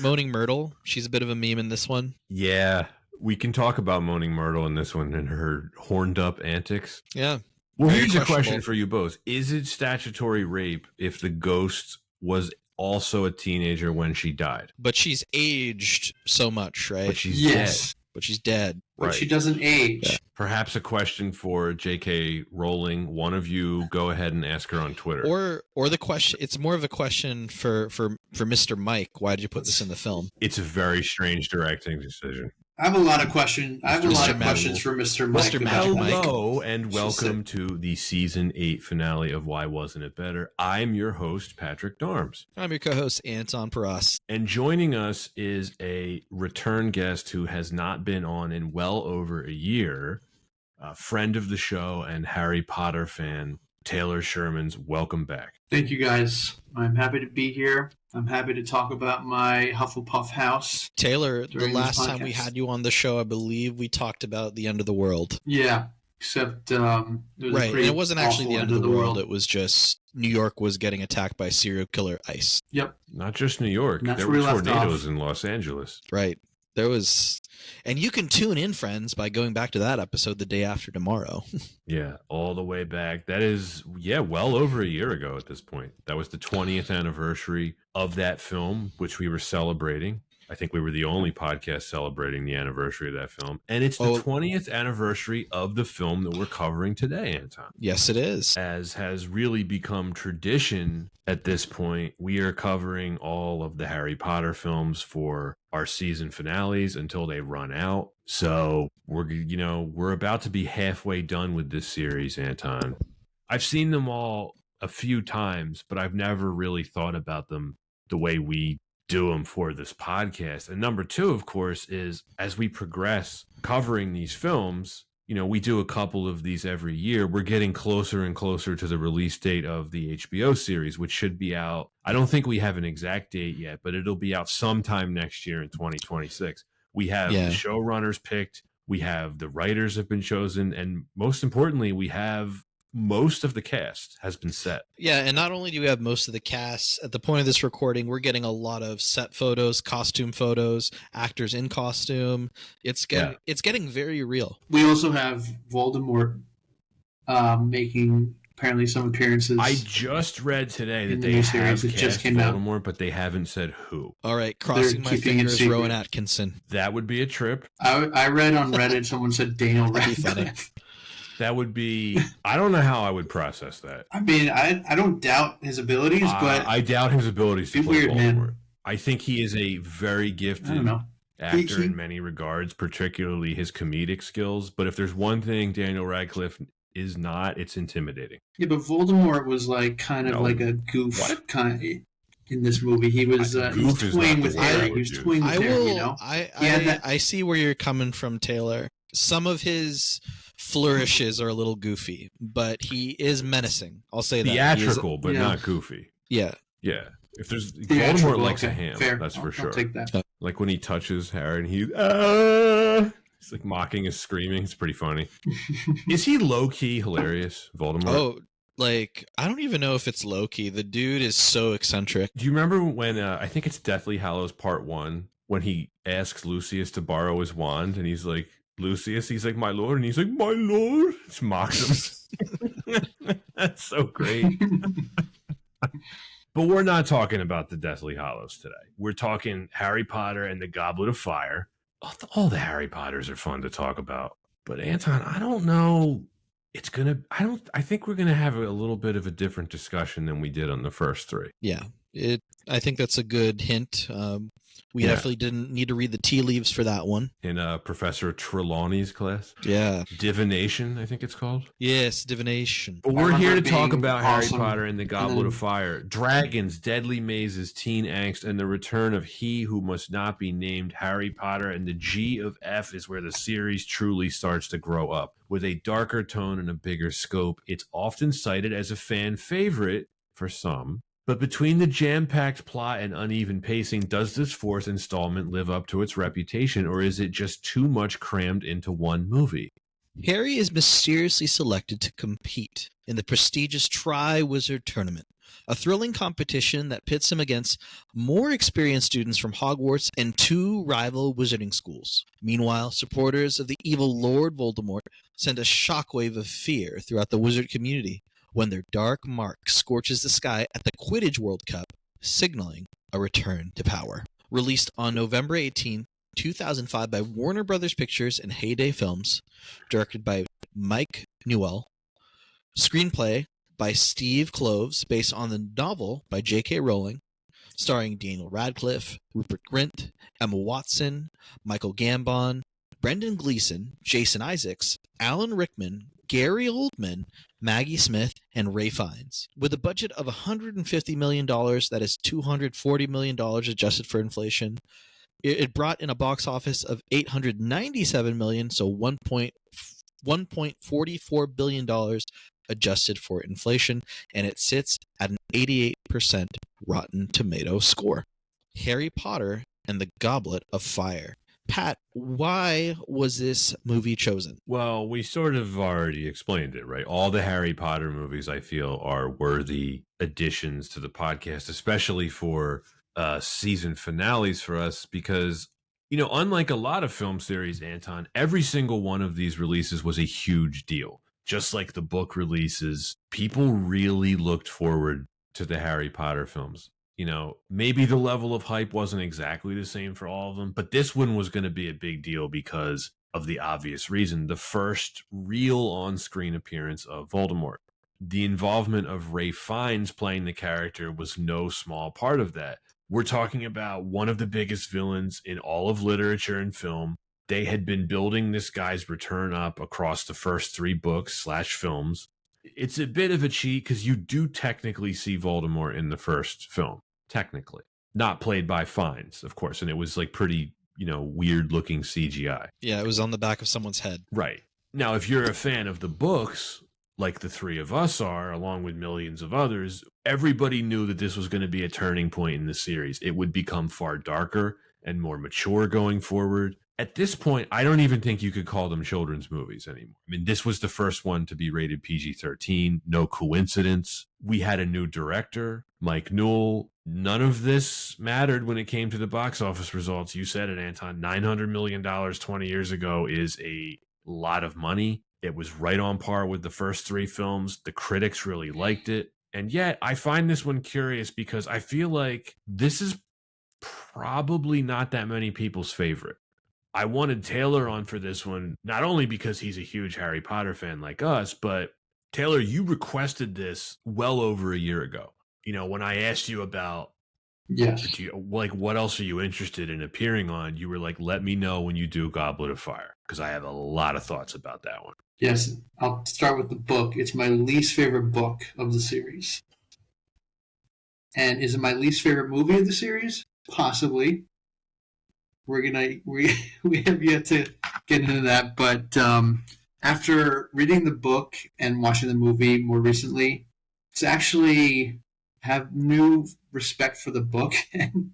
Moaning Myrtle. She's a bit of a meme in this one. Yeah, we can talk about Moaning Myrtle in this one and her horned up antics. Yeah. Well, here's a question for you both. Is it statutory rape if the ghost was also a teenager when she died? But she's aged so much, right? But she's dead. But she's dead. But Right. she doesn't age. Yeah. Perhaps a question for J.K. Rowling. One of you go ahead and ask her on Twitter. Or the question. It's more of a question for Mr. Mike. Why did you put this in the film? It's a very strange directing decision. I have a lot of questions. I have a lot of questions for Mr. Mike. Mr. Magic Mike. Hello and welcome to the season 8 finale of Why Wasn't It Better? I'm your host, Patrick Darms. I'm your co-host, Anton Paras. And joining us is a return guest who has not been on in well over a year, a friend of the show and Harry Potter fan, Taylor Schuurmans. Welcome back. Thank you, guys. I'm happy to be here. I'm happy to talk about my Hufflepuff house. Taylor, the last time we had you on the show, I believe we talked about the end of the world. Yeah, except it was right. And it wasn't actually the end of the world. It was just New York was getting attacked by serial killer ICE. Yep. Not just New York. There were tornadoes in Los Angeles. Right. There was, and you can tune in, friends, by going back to that episode the day after tomorrow. Yeah, all the way back. That is, well over a year ago at this point. That was the 20th anniversary of that film, which we were celebrating. I think we were the only podcast celebrating the anniversary of that film. And it's the 20th anniversary of the film that we're covering today, Anton. Yes, it is. As has really become tradition at this point, we are covering all of the Harry Potter films for our season finales until they run out. So we're about to be halfway done with this series, Anton. I've seen them all a few times, but I've never really thought about them the way we do them for this podcast. And number two, of course, is as we progress covering these films, we do a couple of these every year. We're getting closer and closer to the release date of the HBO series, which should be out. I don't think we have an exact date yet, but it'll be out sometime next year in 2026. We have the showrunners picked. We have the writers have been chosen. And most importantly, we have most of the cast has been set. Yeah, and not only do we have most of the cast, at the point of this recording, we're getting a lot of set photos, costume photos, actors in costume. It's getting very real. We also have Voldemort making apparently some appearances. I just read today that they have cast Voldemort, but they haven't said who. All right, crossing my fingers, Rowan Atkinson. That would be a trip. I read on Reddit someone said Daniel Radcliffe. That would be, I don't know how I would process that. I mean, I don't doubt his abilities, but I doubt his abilities to play Voldemort. Man. I think he is a very gifted actor in many regards, particularly his comedic skills. But if there's one thing Daniel Radcliffe is not, it's intimidating. Yeah, but Voldemort was like kind of like a goof kind of in this movie. He was toying with Harry. He was toying with Harry, I see where you're coming from, Taylor. Some of his flourishes are a little goofy, but he is menacing. I'll say that. Theatrical, but not goofy. Yeah. Yeah. If there's Voldemort likes a ham, that's for sure. I'll take that. Like when he touches Harry and he's like mocking his screaming. It's pretty funny. Is he low key hilarious, Voldemort? Oh, like I don't even know if it's low key. The dude is so eccentric. Do you remember when I think it's Deathly Hallows Part 1 when he asks Lucius to borrow his wand and he's like, Lucius, he's like, my lord, and he's like, my lord. Just mocks him. That's so great. But we're not talking about the Deathly Hallows today. We're talking Harry Potter and the Goblet of Fire. All the Harry Potters are fun to talk about. But Anton, I don't know. I think we're gonna have a little bit of a different discussion than we did on the first three. Yeah. I think that's a good hint. We definitely didn't need to read the tea leaves for that one. In Professor Trelawney's class. Yeah. Divination, I think it's called. Yes, divination. But we're here to talk about Harry Potter and the Goblet of Fire. Dragons, deadly mazes, teen angst, and the return of he who must not be named Harry Potter. And the G of F is where the series truly starts to grow up. With a darker tone and a bigger scope, it's often cited as a fan favorite for some. But between the jam-packed plot and uneven pacing, does this fourth installment live up to its reputation, or is it just too much crammed into one movie? Harry is mysteriously selected to compete in the prestigious Tri-Wizard Tournament, a thrilling competition that pits him against more experienced students from Hogwarts and 2 rival wizarding schools. Meanwhile, supporters of the evil Lord Voldemort send a shockwave of fear throughout the wizard community when their dark mark scorches the sky at the Quidditch World Cup, signaling a return to power. Released on November 18, 2005 by Warner Brothers Pictures and Heyday Films, directed by Mike Newell, screenplay by Steve Kloves based on the novel by J.K. Rowling, starring Daniel Radcliffe, Rupert Grint, Emma Watson, Michael Gambon, Brendan Gleeson, Jason Isaacs, Alan Rickman, Gary Oldman, Maggie Smith, and Ray Fiennes. With a budget of $150 million, that is $240 million adjusted for inflation, it brought in a box office of $897 million, so $1.44 billion adjusted for inflation, and it sits at an 88% Rotten Tomatoes score. Harry Potter and the Goblet of Fire. Pat, why was this movie chosen? Well, we sort of already explained it, right? All the Harry Potter movies, I feel, are worthy additions to the podcast, especially for season finales for us, because, you know, unlike a lot of film series, Anton, every single one of these releases was a huge deal. Just like the book releases, people really looked forward to the Harry Potter films. You know, maybe the level of hype wasn't exactly the same for all of them, but this one was going to be a big deal because of the obvious reason: the first real on-screen appearance of Voldemort. The involvement of Ray Fiennes playing the character was no small part of that. We're talking about one of the biggest villains in all of literature and film. They had been building this guy's return up across the first 3 books / films. It's a bit of a cheat because you do technically see Voldemort in the first film, technically. Not played by Fiennes, of course, and it was like pretty, you know, weird looking CGI. Yeah, it was on the back of someone's head. Right. Now, if you're a fan of the books, like the 3 of us are, along with millions of others, everybody knew that this was going to be a turning point in the series. It would become far darker and more mature going forward. At this point, I don't even think you could call them children's movies anymore. I mean, this was the first one to be rated PG-13. No coincidence. We had a new director, Mike Newell. None of this mattered when it came to the box office results. You said it, Anton. $900 million 20 years ago is a lot of money. It was right on par with the first 3 films. The critics really liked it. And yet, I find this one curious because I feel like this is probably not that many people's favorite. I wanted Taylor on for this one, not only because he's a huge Harry Potter fan like us, but Taylor, you requested this well over a year ago. You know, when I asked you about, what else are you interested in appearing on? You were like, let me know when you do Goblet of Fire, because I have a lot of thoughts about that one. Yes, I'll start with the book. It's my least favorite book of the series. And is it my least favorite movie of the series? Possibly. We have yet to get into that, but after reading the book and watching the movie more recently, it's actually have new respect for the book and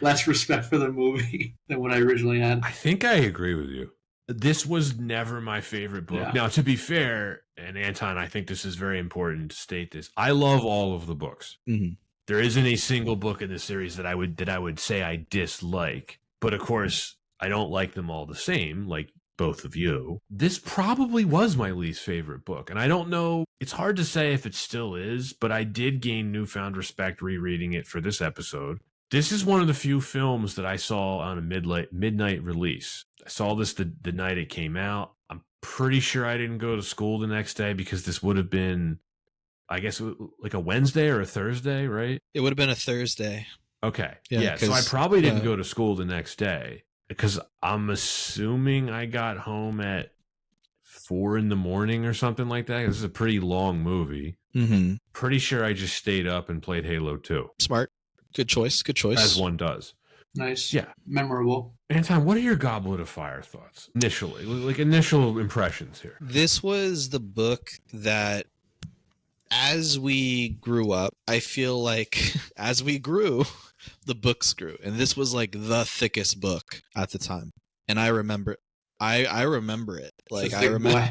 less respect for the movie than what I originally had. I think I agree with you. This was never my favorite book. Yeah. Now, to be fair, and Anton, I think this is very important to state this. I love all of the books. Mm-hmm. There isn't a single book in the series that I would say I dislike. But of course, I don't like them all the same, like both of you. This probably was my least favorite book. And I don't know, it's hard to say if it still is, but I did gain newfound respect rereading it for this episode. This is one of the few films that I saw on a midnight release. I saw this the night it came out. I'm pretty sure I didn't go to school the next day because this would have been, I guess, like a Wednesday or a Thursday, right? It would have been a Thursday. Okay. Yeah. So I probably didn't go to school the next day because I'm assuming I got home at 4 a.m. or something like that. This is a pretty long movie. Mm-hmm. Pretty sure I just stayed up and played Halo 2. Smart. Good choice. Good choice. As one does. Nice. Yeah. Memorable. Anton, what are your Goblet of Fire thoughts initially? Like initial impressions here. This was the book that, as we grew up, I feel like as we grew, the books grew. And this was like the thickest book at the time. And I remember I remember it. Like I remember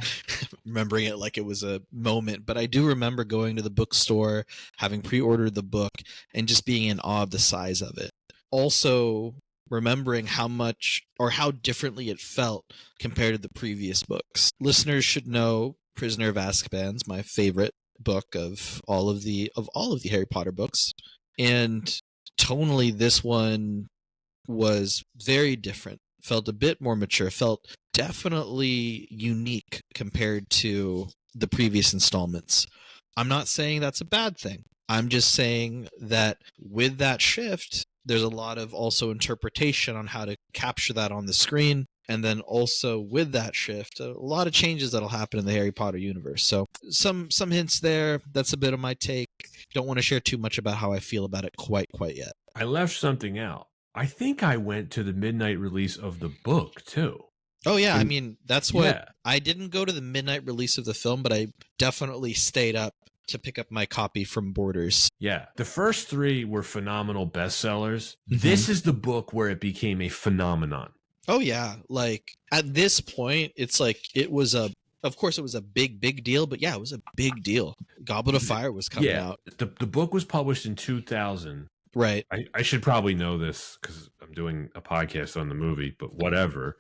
remembering it like it was a moment, but I do remember going to the bookstore, having pre-ordered the book, and just being in awe of the size of it. Also remembering how much or how differently it felt compared to the previous books. Listeners should know Prisoner of Azkaban's my favorite book of all of the Harry Potter books. And tonally this one was very different. Felt a bit more mature, felt definitely unique compared to the previous installments. I'm not saying that's a bad thing. I'm just saying that with that shift, there's a lot of also interpretation on how to capture that on the screen. And then also with that shift, a lot of changes that'll happen in the Harry Potter universe. So some hints there. That's a bit of my take. Don't want to share too much about how I feel about it quite yet. I left something out. I think I went to the midnight release of the book too. Oh yeah, I mean that's what I didn't go to the midnight release of the film, but I definitely stayed up to pick up my copy from Borders. Yeah, the first 3 were phenomenal bestsellers. This is the book where it became a phenomenon. Oh yeah, like at this point, it's like it was of course it was a big deal, but yeah, it was a big deal. Goblet of Fire was coming out. The book was published in 2000. Right. I should probably know this because I'm doing a podcast on the movie, but whatever.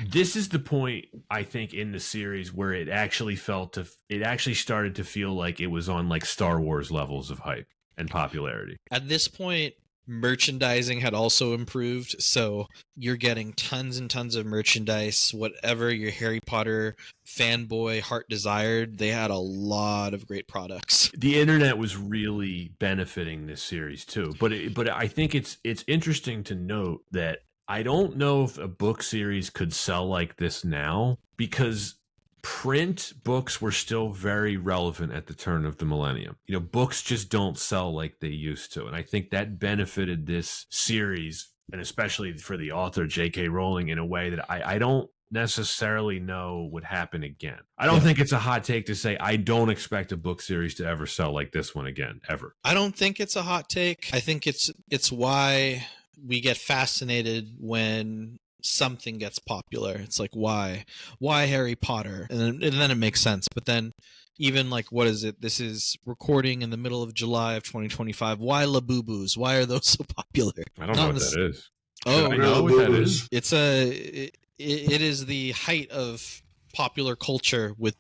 This is the point, I think, in the series where it actually started to feel like it was on like Star Wars levels of hype and popularity. At this point, merchandising had also improved, so you're getting tons and tons of merchandise. Whatever your Harry Potter fanboy heart desired, they had a lot of great products. The internet was really benefiting this series too, but I think it's interesting to note that I don't know if a book series could sell like this now, because print books were still very relevant at the turn of the millennium. You know, books just don't sell like they used to. And I think that benefited this series, and especially for the author, J.K. Rowling, in a way that I don't necessarily know would happen again. I don't think it's a hot take to say I don't expect a book series to ever sell like this one again, ever. I don't think it's a hot take. I think it's why we get fascinated when something gets popular. It's like, why Harry Potter? And then it makes sense. But then even like, what is it? This is recording in the middle of July of 2025. Why Labubu's? Why are those so popular? I don't know what that is. Oh, I know what that is. It's it is the height of popular culture with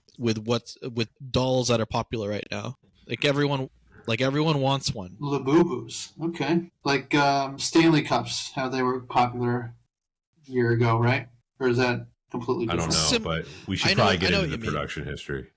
dolls that are popular right now. Like everyone wants one. Labubu's. Okay. Like Stanley Cups, how they were popular a year ago, right? Or is that completely different? I don't know, but we should probably get into the production history.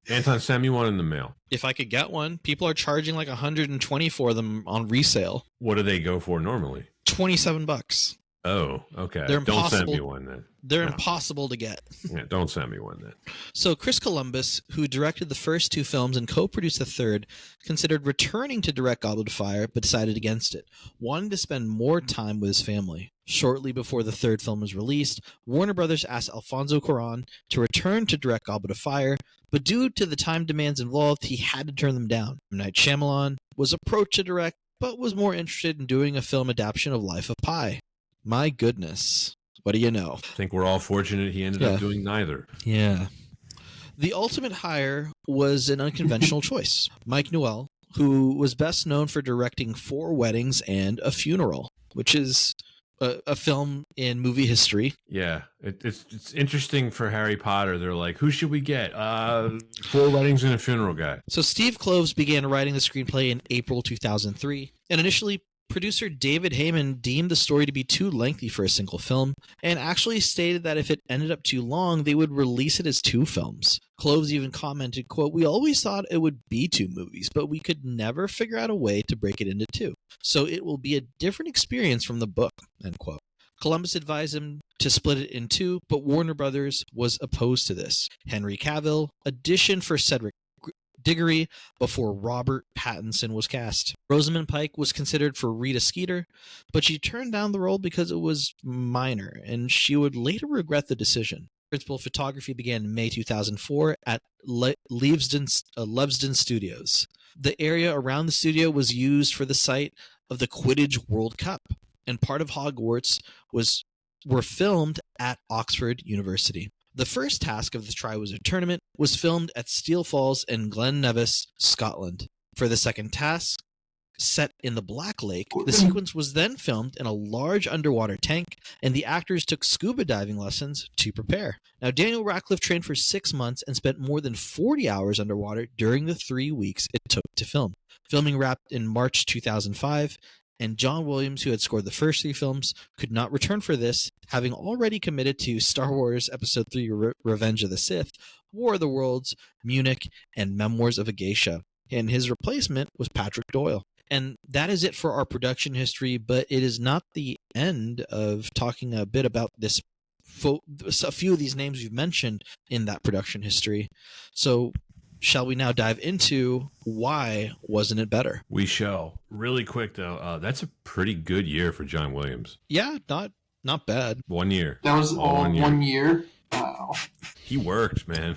Anton, send me one in the mail. If I could get one. People are charging like $120 for them on resale. What do they go for normally? $27. Oh, okay. Don't send me one then. They're impossible to get. Yeah, don't send me one then. So Chris Columbus, who directed the first 2 films and co-produced the third, considered returning to direct Goblet of Fire, but decided against it, wanting to spend more time with his family. Shortly before the third film was released, Warner Brothers asked Alfonso Cuarón to return to direct Goblet of Fire, but due to the time demands involved, he had to turn them down. M. Night Shyamalan was approached to direct, but was more interested in doing a film adaptation of Life of Pi. My goodness. What do you know? I think we're all fortunate he ended up doing neither. Yeah. The ultimate hire was an unconventional choice. Mike Newell, who was best known for directing 4 Weddings and A Funeral, which is a film in movie history. Yeah. It's interesting for Harry Potter. They're like, who should we get? 4 Weddings and A Funeral guy. So Steve Kloves began writing the screenplay in April 2003, and initially producer David Heyman deemed the story to be too lengthy for a single film, and actually stated that if it ended up too long, they would release it as 2 films. Kloves even commented, quote, "We always thought it would be 2 movies, but we could never figure out a way to break it into 2. So it will be a different experience from the book," end quote. Columbus advised him to split it in 2, but Warner Brothers was opposed to this. Henry Cavill auditioned for Cedric Diggory before Robert Pattinson was cast. Rosamund Pike was considered for Rita Skeeter, but she turned down the role because it was minor, and she would later regret the decision. Principal photography began in May 2004 at Levesden Studios. The area around the studio was used for the site of the Quidditch World Cup, and part of Hogwarts were filmed at Oxford University. The first task of the Triwizard Tournament was filmed at Steel Falls in Glen Nevis, Scotland. For the second task, set in the Black Lake, the sequence was then filmed in a large underwater tank, and the actors took scuba diving lessons to prepare. Now, Daniel Radcliffe trained for 6 months and spent more than 40 hours underwater during the 3 weeks it took to film. Filming wrapped in March 2005, and John Williams, who had scored the first 3 films, could not return for this, having already committed to Star Wars Episode 3 Revenge of the Sith, War of the Worlds, Munich, and Memoirs of a Geisha. And his replacement was Patrick Doyle. And that is it for our production history, but it is not the end of talking a bit about this. A few of these names you've mentioned in that production history. So shall we now dive into why wasn't it better? We shall. Really quick, though, that's a pretty good year for John Williams. Yeah, not bad. 1 year. That was all 1 year? Wow. He worked, man.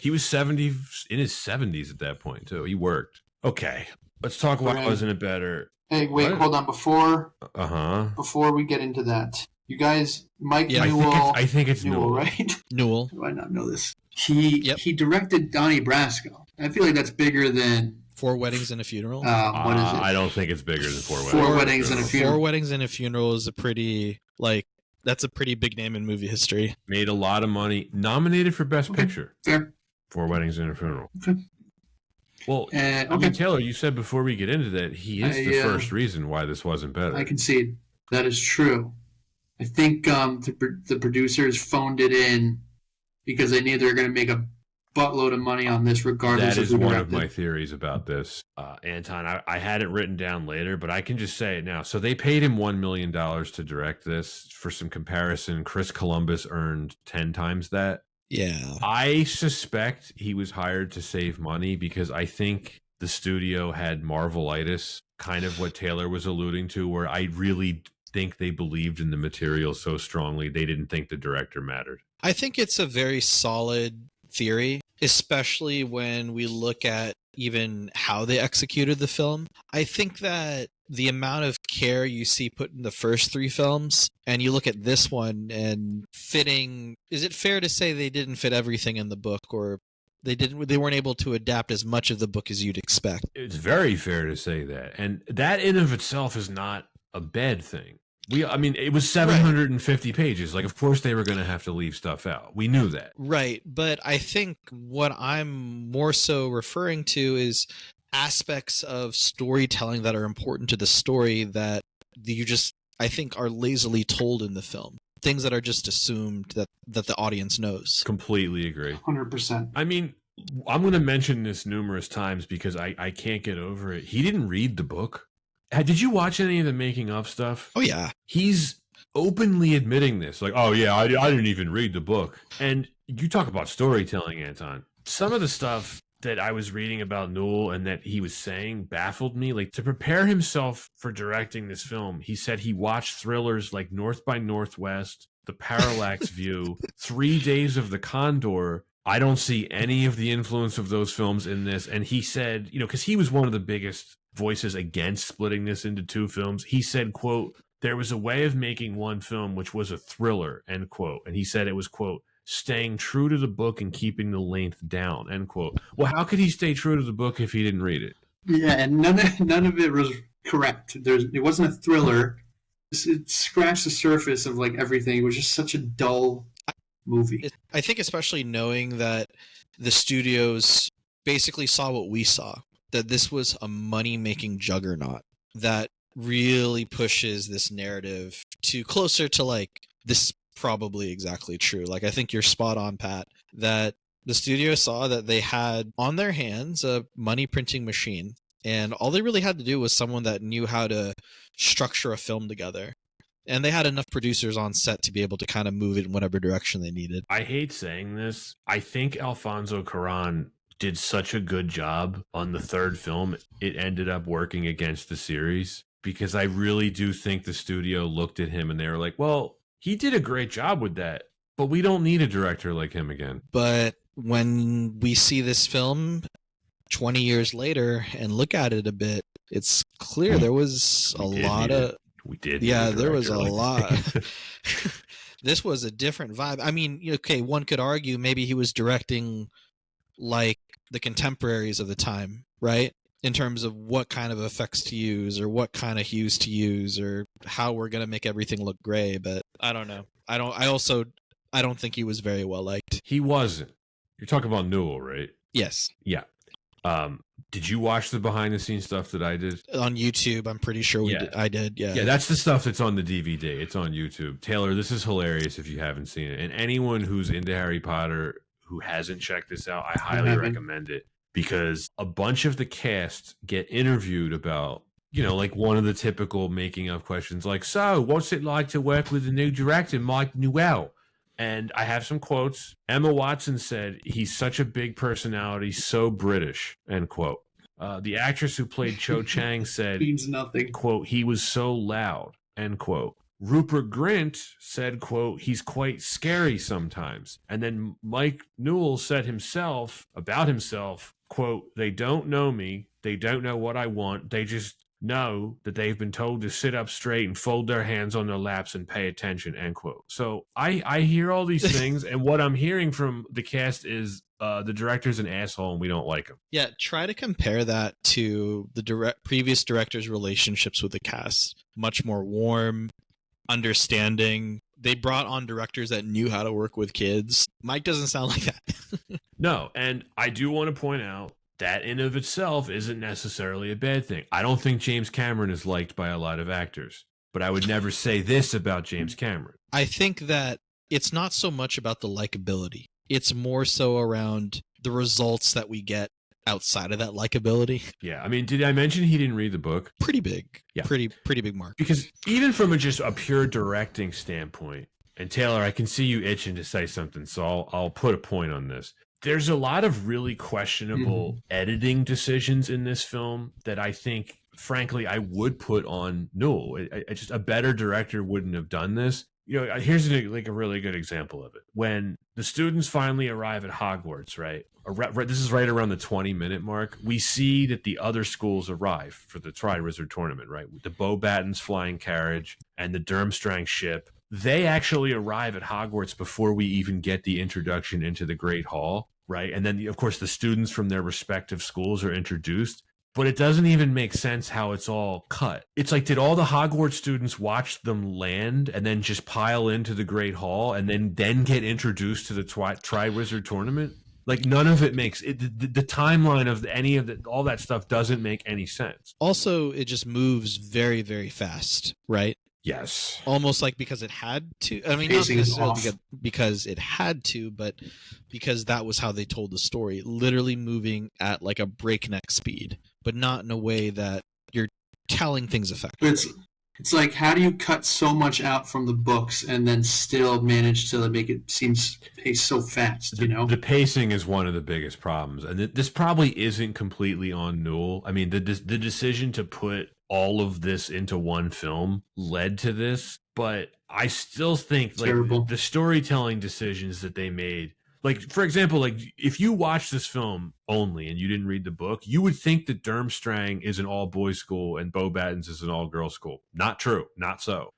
He was in his 70s at that point, too. He worked. Okay. Let's talk why wasn't it better. Hey, wait, hold on. Before we get into that, you guys, Mike Newell. I think it's Newell, right? Newell. Do I not know this? He directed Donnie Brasco. I feel like that's bigger than 4 Weddings and a Funeral. What is it? I don't think it's bigger than 4 Weddings. 4 Weddings and a Funeral. 4 Weddings and a Funeral is a pretty that's a pretty big name in movie history. Made a lot of money. Nominated for Best Picture. Fair. 4 Weddings and a Funeral. Okay. Well, I mean, Taylor, you said before we get into that, he is the first reason why this wasn't better. I concede. That is true. I think the producers phoned it in because they knew they were going to make a buttload of money on this regardless that of who is one directed. of my theories about this. Anton, I had it written down later, but I can just say it now. So they paid him $1 million to direct this. For some comparison, Chris Columbus earned 10 times that. Yeah. I suspect he was hired to save money because I think the studio had Marvelitis, kind of what Taylor was alluding to, where I really think they believed in the material so strongly they didn't think the director mattered. I think it's a very solid theory, especially when we look at even how they executed the film. I think that the amount of care you see put in the first 3 films, and you look at this one and fitting, is it fair to say they didn't fit everything in the book, or they weren't able to adapt as much of the book as you'd expect? It's very fair to say that. And that in of itself is not a bad thing. It was 750 pages. Like, of course they were going to have to leave stuff out. We knew that. Right. But I think what I'm more so referring to is aspects of storytelling that are important to the story that you just, I think, are lazily told in the film. Things that are just assumed that the audience knows. Completely agree. 100%. I mean, I'm going to mention this numerous times because I can't get over it. He didn't read the book. Did you watch any of the making of stuff? Oh, yeah. He's openly admitting this. Like, oh, yeah, I didn't even read the book. And you talk about storytelling, Anton. Some of the stuff that I was reading about Newell and that he was saying baffled me. Like, to prepare himself for directing this film, he said he watched thrillers like North by Northwest, The Parallax View, 3 Days of the Condor. I don't see any of the influence of those films in this. And he said, because he was one of the biggest voices against splitting this into 2 films. He said, quote, there was a way of making one film which was a thriller, end quote. And he said it was, quote, staying true to the book and keeping the length down, end quote. Well, how could he stay true to the book if he didn't read it? Yeah, and none of it was correct. It wasn't a thriller. It scratched the surface of like everything. It was just such a dull movie. I think especially knowing that the studios basically saw what we saw, that this was a money-making juggernaut that really pushes this narrative to closer to like, this is probably exactly true. Like, I think you're spot on, Pat, that the studio saw that they had on their hands a money printing machine, and all they really had to do was someone that knew how to structure a film together. And they had enough producers on set to be able to kind of move it in whatever direction they needed. I hate saying this. I think Alfonso Cuarón did such a good job on the 3rd film, it ended up working against the series, because I really do think the studio looked at him and they were like, well, he did a great job with that, but we don't need a director like him again. But when we see this film 20 years later and look at it a bit, It's clear there was a lot of... We did. Yeah, there was a like lot. This was a different vibe. I mean, okay, one could argue maybe he was directing like the contemporaries of the time, right? In terms of what kind of effects to use or what kind of hues to use or how we're going to make everything look gray. But I don't know. I don't think he was very well liked. He wasn't. You're talking about Newell, right? Yes. Yeah. Did you watch the behind the scenes stuff that I did? On YouTube, I'm pretty sure I did. Yeah. Yeah, that's the stuff that's on the DVD. It's on YouTube. Taylor, this is hilarious if you haven't seen it. And anyone who's into Harry Potter who hasn't checked this out, I highly recommend it, because a bunch of the cast get interviewed about, like one of the typical making of questions, like, so what's it like to work with the new director, Mike Newell? And I have some quotes. Emma Watson said, he's such a big personality, so British, end quote. The actress who played Cho Chang said, means nothing. Quote, he was so loud, end quote. Rupert Grint said, quote, he's quite scary sometimes. And then Mike Newell said about himself, quote, they don't know me. They don't know what I want. They just know that they've been told to sit up straight and fold their hands on their laps and pay attention, end quote. So I hear all these things, and what I'm hearing from the cast is the director's an asshole and we don't like him. Yeah, try to compare that to the previous director's relationships with the cast. Much more warm, understanding. They brought on directors that knew how to work with kids. Mike doesn't sound like that. No, and I do want to point out that in of itself isn't necessarily a bad thing. I don't think James Cameron is liked by a lot of actors, but I would never say this about James Cameron. I think that it's not so much about the likability. It's more so around the results that we get outside of that likability. Yeah, I mean, did I mention he didn't read the book? Pretty big. Yeah. Pretty big mark. Because even from just a pure directing standpoint, and Taylor, I can see you itching to say something, so I'll put a point on this. There's a lot of really questionable editing decisions in this film that I think, frankly, I would put on Newell. Just a better director wouldn't have done this. Here's a really good example of it. When the students finally arrive at Hogwarts, right? This is right around the 20-minute mark. We see that the other schools arrive for the Triwizard Tournament, right? With the Beauxbatons flying carriage and the Durmstrang ship. They actually arrive at Hogwarts before we even get the introduction into the Great Hall, right? And then, of course, the students from their respective schools are introduced. But it doesn't even make sense how it's all cut. It's like, did all the Hogwarts students watch them land and then just pile into the Great Hall and then get introduced to the Triwizard Tournament? Like, none of it makes it. The timeline of any of all that stuff doesn't make any sense. Also, it just moves very, very fast, right? Yes. Almost like because it had to. I mean, not necessarily because it had to, but because that was how they told the story. Literally moving at like a breakneck speed, but not in a way that you're telling things effectively. It's like, how do you cut so much out from the books and then still manage to make it seem pace so fast, The pacing is one of the biggest problems. And this probably isn't completely on Newell. I mean, the decision to put all of this into one film led to this, but I still think the storytelling decisions that they made, like, for example, like if you watch this film only and you didn't read the book, you would think that Durmstrang is an all-boys school and Beauxbatons is an all-girls school. Not true. Not so.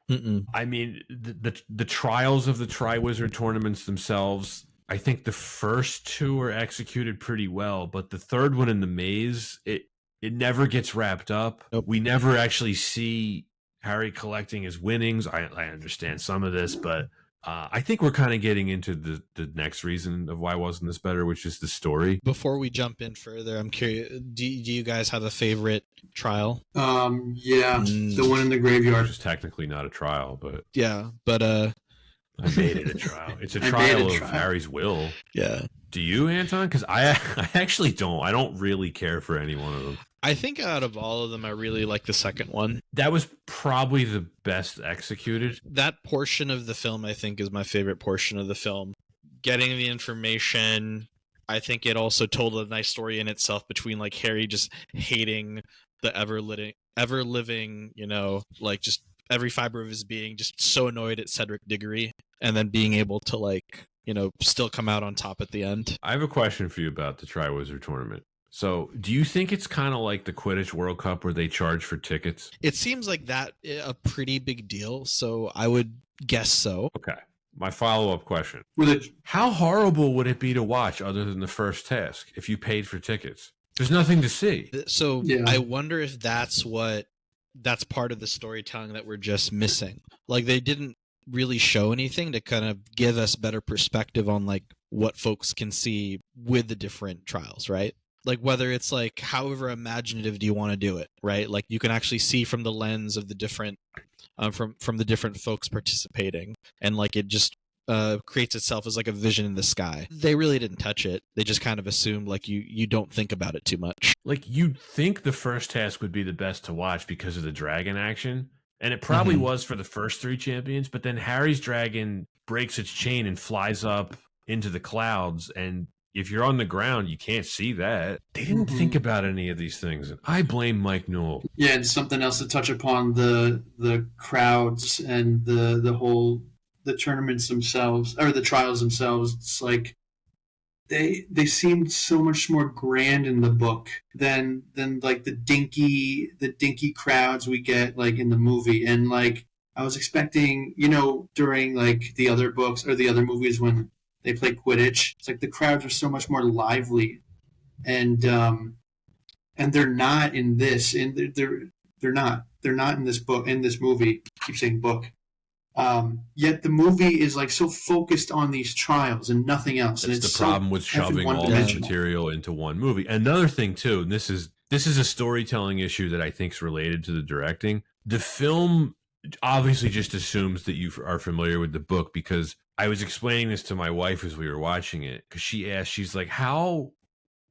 I mean, the trials of the Triwizard tournaments themselves, I think the first two are executed pretty well, but the third one in the maze, it never gets wrapped up. Nope. We never actually see Harry collecting his winnings. I understand some of this, but I think we're kind of getting into the next reason of why wasn't this better, which is the story. Before we jump in further, I'm curious, do you guys have a favorite trial? The one in the graveyard. Which is technically not a trial, but... Yeah, but... I made it a trial. It's a trial of Harry's will. Yeah. Do you, Anton? Because I actually don't. I don't really care for any one of them. I think out of all of them, I really like the second one. That was probably the best executed. That portion of the film, I think, is my favorite portion of the film. Getting the information. I think it also told a nice story in itself between like Harry just hating the ever living, like just every fiber of his being, just so annoyed at Cedric Diggory, and then being able to still come out on top at the end. I have a question for you about the Triwizard Tournament. So, do you think it's kind of like the Quidditch World Cup where they charge for tickets? It seems like that a pretty big deal, so I would guess so. Okay. My follow-up question. With it, How horrible would it be to watch other than the first task if you paid for tickets? There's nothing to see. So Yeah. I wonder if that's part of the storytelling that we're just missing. Like they didn't really show anything to kind of give us better perspective on like what folks can see with the different trials, right? Like whether it's like however imaginative do you want to do it, right? Like you can actually see from the lens of the different from the different folks participating, and like it just creates itself as like a vision in the sky. They really didn't touch it. They just kind of assumed like you don't think about it too much. Like you'd think the first task would be the best to watch because of the dragon action, and it probably was for the first 3 champions, but then Harry's dragon breaks its chain and flies up into the clouds, and if you're on the ground, you can't see that. They didn't think about any of these things. And I blame Mike Newell. yeah, and something else to touch upon the crowds and the tournaments themselves or the trials themselves. It's like they seemed so much more grand in the book than like the dinky crowds we get like in the movie. And like I was expecting, during like the other books or the other movies when they play Quidditch, it's like the crowds are so much more lively, and they're not in this. And they're not in this book, in this movie. I keep saying book. Yet the movie is like so focused on these trials and nothing else. That's and it's the problem with shoving all this material into one movie. Another thing too, and this is a storytelling issue that I think is related to the directing. The film obviously just assumes that you are familiar with the book, because I was explaining this to my wife as we were watching it, because she asked, she's like, how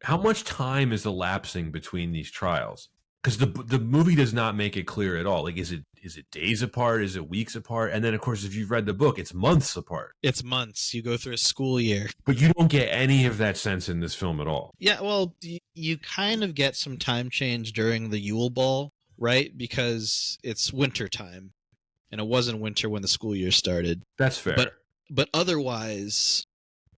much time is elapsing between these trials? Because the movie does not make it clear at all. Like, is it days apart? Is it weeks apart? And then, of course, if you've read the book, it's months apart. It's months. You go through a school year. But you don't get any of that sense in this film at all. Yeah, well, you kind of get some time change during the Yule Ball, right? Because it's winter time, and it wasn't winter when the school year started. That's fair. But otherwise,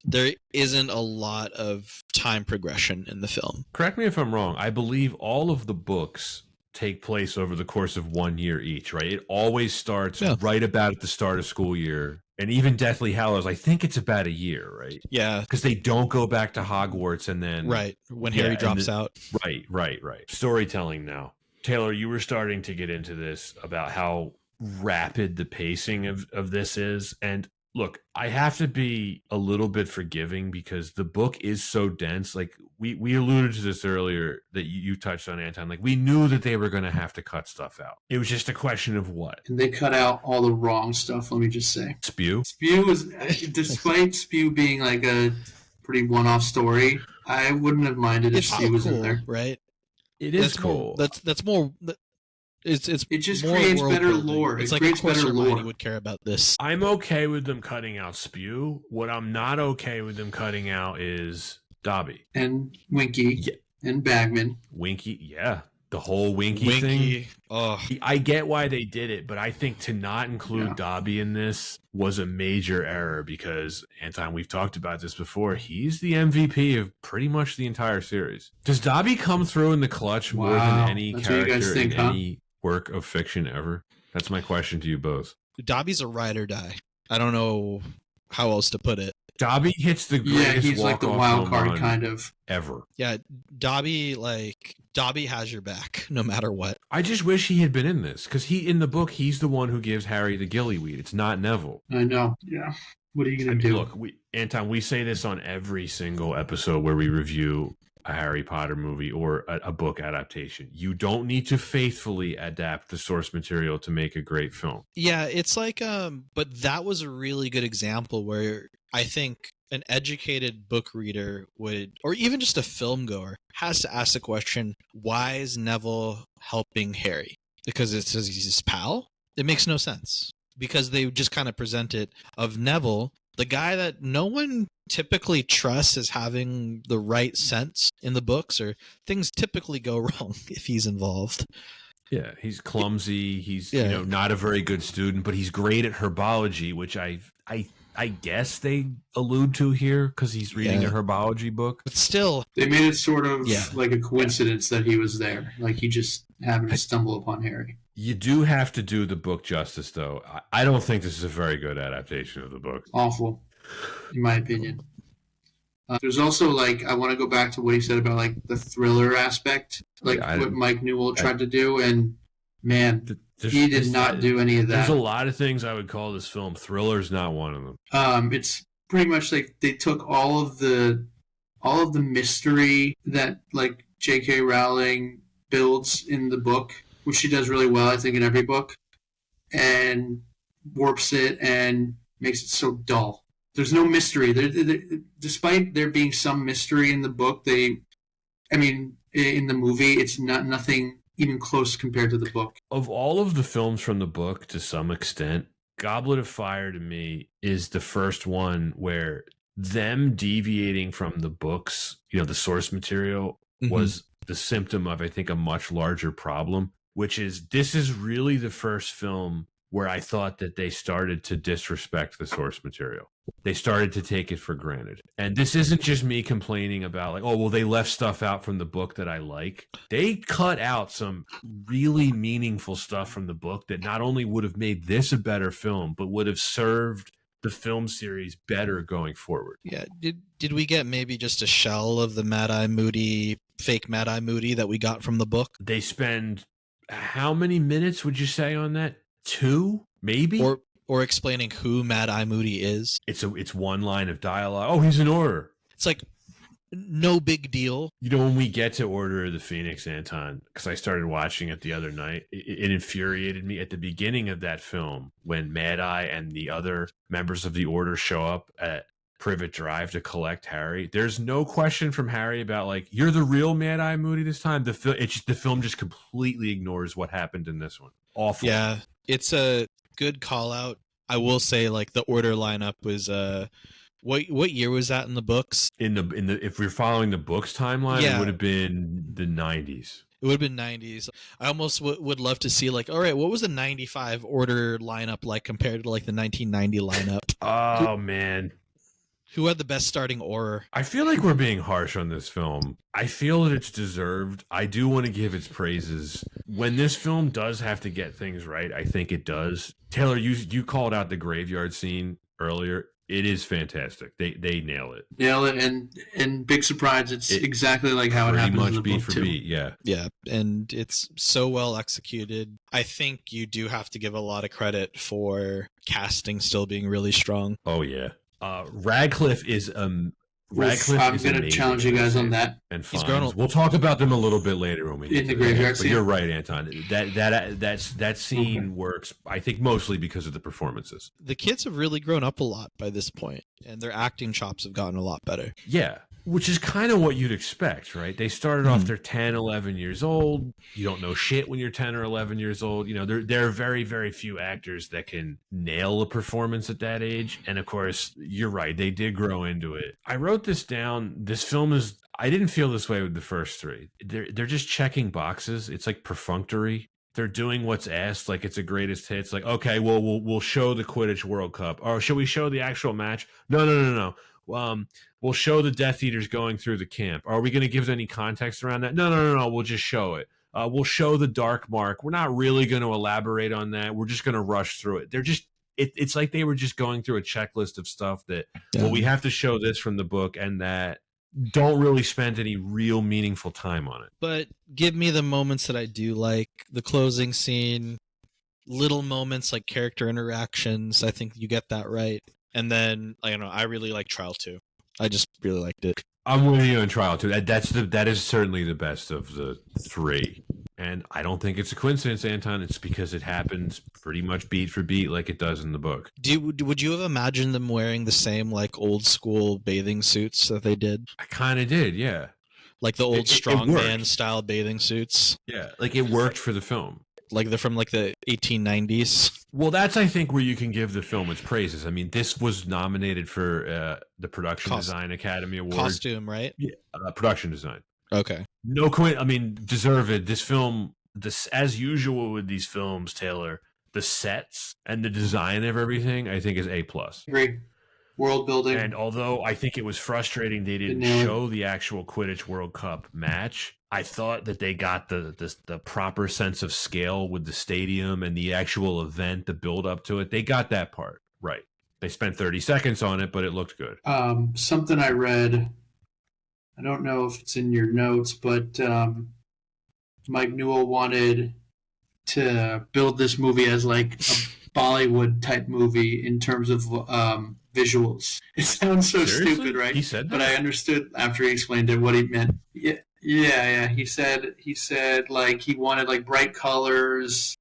there isn't a lot of time progression in the film. Correct me if I'm wrong. I believe all of the books take place over the course of 1 year each, right? It always starts right about at the start of school year. And even Deathly Hallows, I think it's about a year, right? Yeah. Because they don't go back to Hogwarts and then... Right, when Harry drops out. Right. Storytelling now. Taylor, you were starting to get into this about how rapid the pacing of this is. And look, I have to be a little bit forgiving because the book is so dense. Like we alluded to this earlier that you touched on, Anton. Like we knew that they were going to have to cut stuff out. It was just a question of what. And they cut out all the wrong stuff. Let me just say, Spew was, despite Spew being like a pretty one-off story, I wouldn't have minded if Spew was in there. Right? It is cool. That's more. It just more creates better building. lore. It's it like creates of course better Hermione lore. would care about this. I'm okay with them cutting out Spew. What I'm not okay with them cutting out is Dobby and Winky and Bagman. Winky, yeah. The whole Winky thing. Oh. I get why they did it, but I think to not include Dobby in this was a major error because, Anton, we've talked about this before. He's the MVP of pretty much the entire series. Does Dobby come through in the clutch more than any character in any work of fiction ever? That's my question to you both. Dobby's a ride or die. I don't know how else to put it. Dobby hits the greatest he's like the wild card kind of ever. Yeah, Dobby has your back no matter what. I just wish he had been in this because in the book he's the one who gives Harry the gillyweed. It's not Neville. I know. Yeah. What are you gonna do? Look, Anton, we say this on every single episode where we review a Harry Potter movie or a book adaptation. You don't need to faithfully adapt the source material to make a great film. Yeah, it's like but that was a really good example where I think an educated book reader would, or even just a film goer, has to ask the question, why is Neville helping Harry? Because it says he's his pal? It makes no sense. Because they just kind of present it of Neville, the guy that no one typically trusts as having the right sense in the books, or things typically go wrong if he's involved. Yeah, he's clumsy. He's not a very good student, but he's great at herbology, which I I guess they allude to here because he's reading a herbology book. But still, they made it sort of like a coincidence that he was there. Like he just happened to stumble upon Harry. You do have to do the book justice, though. I don't think this is a very good adaptation of the book. Awful, in my opinion. There's also, like, I want to go back to what he said about, like, the thriller aspect, like what Mike Newell tried to do, and, man, he did not do any of that. There's a lot of things I would call this film. Thriller's not one of them. It's pretty much like they took all of the mystery that, like, J.K. Rowling builds in the book, which she does really well, I think, in every book, and warps it and makes it so dull. There's no mystery. Despite there being some mystery in the book, in the movie, it's nothing even close compared to the book. Of all of the films from the book, to some extent, Goblet of Fire to me is the first one where them deviating from the books, the source material, was the symptom of, I think, a much larger problem, which is this is really the first film where I thought that they started to disrespect the source material. They started to take it for granted. And this isn't just me complaining about, like, oh, well, they left stuff out from the book that I like. They cut out some really meaningful stuff from the book that not only would have made this a better film, but would have served the film series better going forward. Yeah. Did we get maybe just a shell of the fake Mad-Eye Moody that we got from the book? They spend how many minutes would you say on that? 2, maybe? Or explaining who Mad-Eye Moody is. It's one line of dialogue. Oh, he's an Order. It's like no big deal. When we get to Order of the Phoenix, Anton, because I started watching it the other night, it infuriated me at the beginning of that film when Mad-Eye and the other members of the Order show up at Privet Drive to collect Harry. There's no question from Harry about, like, you're the real Mad-Eye Moody this time. The film just completely ignores what happened in this one. Awful. Yeah, it's a good call out. I will say, like, the Order lineup was what year was that in the books? If we're following the books timeline, it would have been the 90s. It would have been 90s. I almost would love to see, like, all right, what was the 95 Order lineup like compared to, like, the 1990 lineup? Oh, man. Who had the best starting Auror? I feel like we're being harsh on this film. I feel that it's deserved. I do want to give its praises. When this film does have to get things right, I think it does. Taylor, you called out the graveyard scene earlier. It is fantastic. They nail it. Nail it, and big surprise, it's exactly like how it happens in the book, too. Beat, yeah. Yeah, and it's so well executed. I think you do have to give a lot of credit for casting still being really strong. Oh, yeah. Radcliffe is I'm going to challenge you guys on that. And we'll talk about them a little bit later when we get in the graveyard scene. But you're right, Anton. That scene works, I think, mostly because of the performances. The kids have really grown up a lot by this point, and their acting chops have gotten a lot better. Yeah, which is kind of what you'd expect, right? They started off, they're 10, 11 years old. You don't know shit when you're 10 or 11 years old. There are very, very few actors that can nail a performance at that age. And of course, you're right. They did grow into it. I wrote this down. This film is, I didn't feel this way with the first 3. They're just checking boxes. It's like perfunctory. They're doing what's asked, like it's a greatest hits. Like, okay, well, we'll show the Quidditch World Cup. Or should we show the actual match? No. We'll show the Death Eaters going through the camp. Are we going to give any context around that? No. We'll just show it. We'll show the Dark Mark. We're not really going to elaborate on that. We're just going to rush through it. They're just, it's like they were just going through a checklist of stuff that, well, we have to show this from the book, and that don't really spend any real meaningful time on it. But give me the moments that I do like. The closing scene, little moments like character interactions. I think you get that right. And then, I really like Trial 2. I just really liked it. I'm with you on Trial 2. That is certainly the best of the 3. And I don't think it's a coincidence, Anton. It's because it happens pretty much beat for beat like it does in the book. Would you have imagined them wearing the same, like, old school bathing suits that they did? I kind of did, yeah. Like the old strongman style bathing suits? Yeah, like it worked for the film. Like they're from, like, the 1890s? Well, that's, I think, where you can give the film its praises. I mean, this was nominated for the Production Design Academy Award. Costume, right? Yeah, production design. Okay. Deserved. This film, as usual with these films, Taylor, the sets and the design of everything, I think, is A+. Agree. world building. And although I think it was frustrating they didn't show the actual Quidditch World Cup match, I thought that they got the proper sense of scale with the stadium and the actual event, the build up to it. They got that part right. They spent 30 seconds on it, but it looked good. Something I read, I don't know if it's in your notes, but Mike Newell wanted to build this movie as like a Bollywood type movie in terms of visuals. It sounds so Seriously? stupid, right? He said that? But I understood after he explained it what he meant. Yeah. He said like he wanted like bright colors,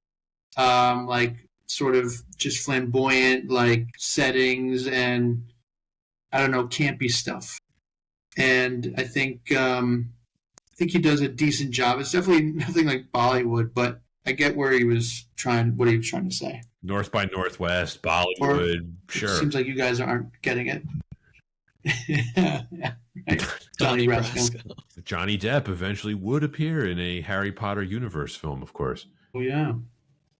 like sort of just flamboyant like settings and I don't know, campy stuff. And I think he does a decent job. It's definitely nothing like Bollywood, but I get what he was trying to say. North by Northwest, Bollywood, sure. It seems like you guys aren't getting it. Yeah. Right. Donnie Brasco. Johnny Depp eventually would appear in a Harry Potter universe film, of course. Oh, yeah.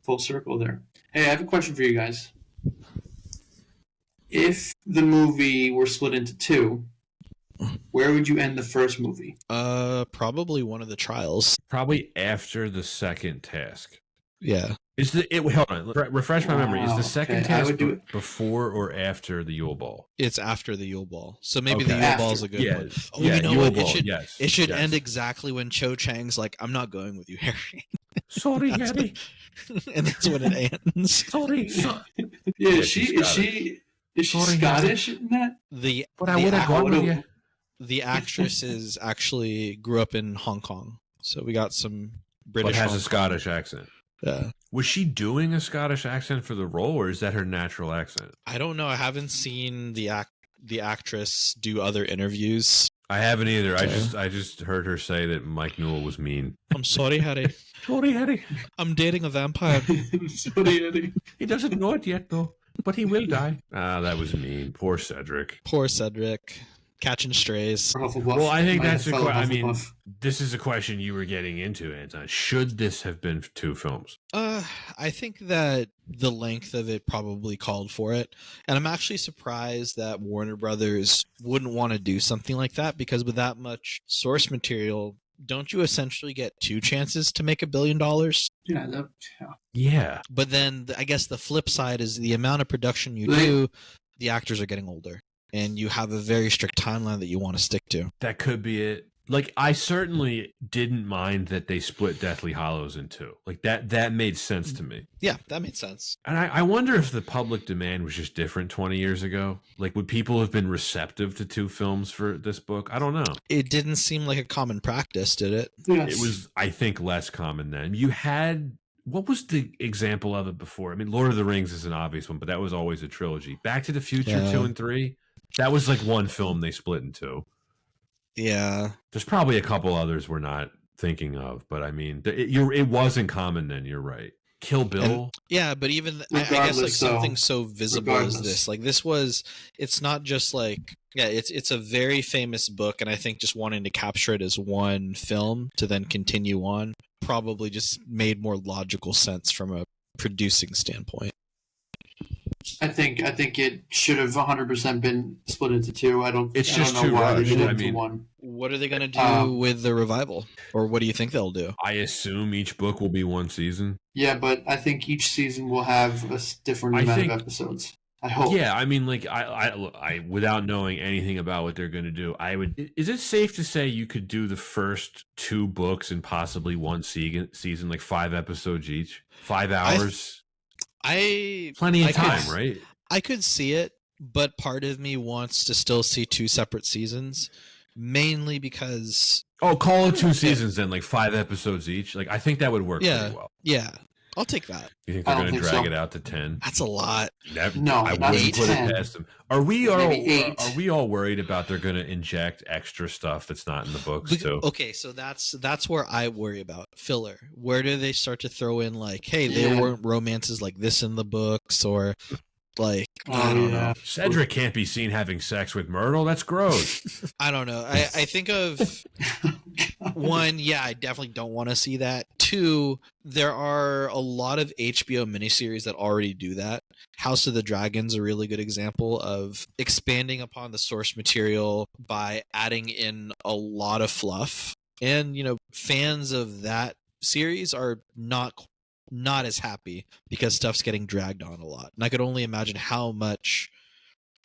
Full circle there. Hey, I have a question for you guys. If the movie were split into two, where would you end the first movie? Probably one of the trials. Probably after the second task. Yeah. Hold on. Refresh my memory. Is the second task before or after the Yule Ball? It's after the Yule Ball. So maybe the Yule Ball is a good one. Oh, yeah, you know Yule what? Ball, It should end exactly when Cho Chang's like, I'm not going with you, Harry. Sorry, Harry. And that's when it ends. Sorry. Yeah, is she Scottish in that? The actress actually grew up in Hong Kong. So we got some British. But has a Scottish accent. Yeah. Was she doing a Scottish accent for the role, or is that her natural accent? I don't know. I haven't seen the actress do other interviews. I haven't either. I just heard her say that Mike Newell was mean. I'm sorry, Harry. Sorry, Harry. I'm dating a vampire. Sorry, Harry. He doesn't know it yet, though. But he will die. That was mean. Poor Cedric. Poor Cedric. Catching strays. Well, I think that's a question. I mean, this is a question you were getting into, Anton. Should this have been two films? I think that the length of it probably called for it. And I'm actually surprised that Warner Brothers wouldn't want to do something like that, because with that much source material, don't you essentially get two chances to make $1 billion? Yeah. But then I guess the flip side is the amount of production you do, the actors are getting older. And you have a very strict timeline that you want to stick to. That could be it. Like, I certainly didn't mind that they split Deathly Hallows in two. Like, that made sense to me. Yeah, that made sense. And I wonder if the public demand was just different 20 years ago. Like, would people have been receptive to two films for this book? I don't know. It didn't seem like a common practice, did it? Yes. It was, I think, less common then. You had... What was the example of it before? I mean, Lord of the Rings is an obvious one, but that was always a trilogy. Back to the Future 2 and 3... That was like one film they split in two. Yeah. There's probably a couple others we're not thinking of, but I mean, it wasn't common then. You're right. Kill Bill. Yeah, but even I guess like something so visible as this, like this was, it's not just like, yeah, it's a very famous book, and I think just wanting to capture it as one film to then continue on probably just made more logical sense from a producing standpoint. I think it should have 100% been split into two. I don't know why they did it into one. What are they going to do with the revival? Or what do you think they'll do? I assume each book will be one season. Yeah, but I think each season will have a different amount of episodes. I hope. Yeah, I mean, like, I without knowing anything about what they're going to do, is it safe to say you could do the first two books in possibly one season, like 5 episodes each? 5 hours? Plenty of time, right? I could see it, but part of me wants to still see 2 separate seasons, mainly because... Oh, call it 2 seasons then, like 5 episodes each. Like, I think that would work pretty well. Yeah, I'll take that. You think they're going to drag it out to 10? That's a lot. No, I wouldn't put it past them. Are we all worried about they're going to inject extra stuff that's not in the books too? Okay, so that's where I worry about filler. Where do they start to throw in like, hey, there weren't romances like this in the books, or Like, Oh, I don't yeah. know. Cedric can't be seen having sex with Myrtle. That's gross. I don't know. I think of one, yeah, I definitely don't want to see that. Two, there are a lot of HBO miniseries that already do that. House of the Dragon's a really good example of expanding upon the source material by adding in a lot of fluff. And, fans of that series are not as happy because stuff's getting dragged on a lot. And I could only imagine how much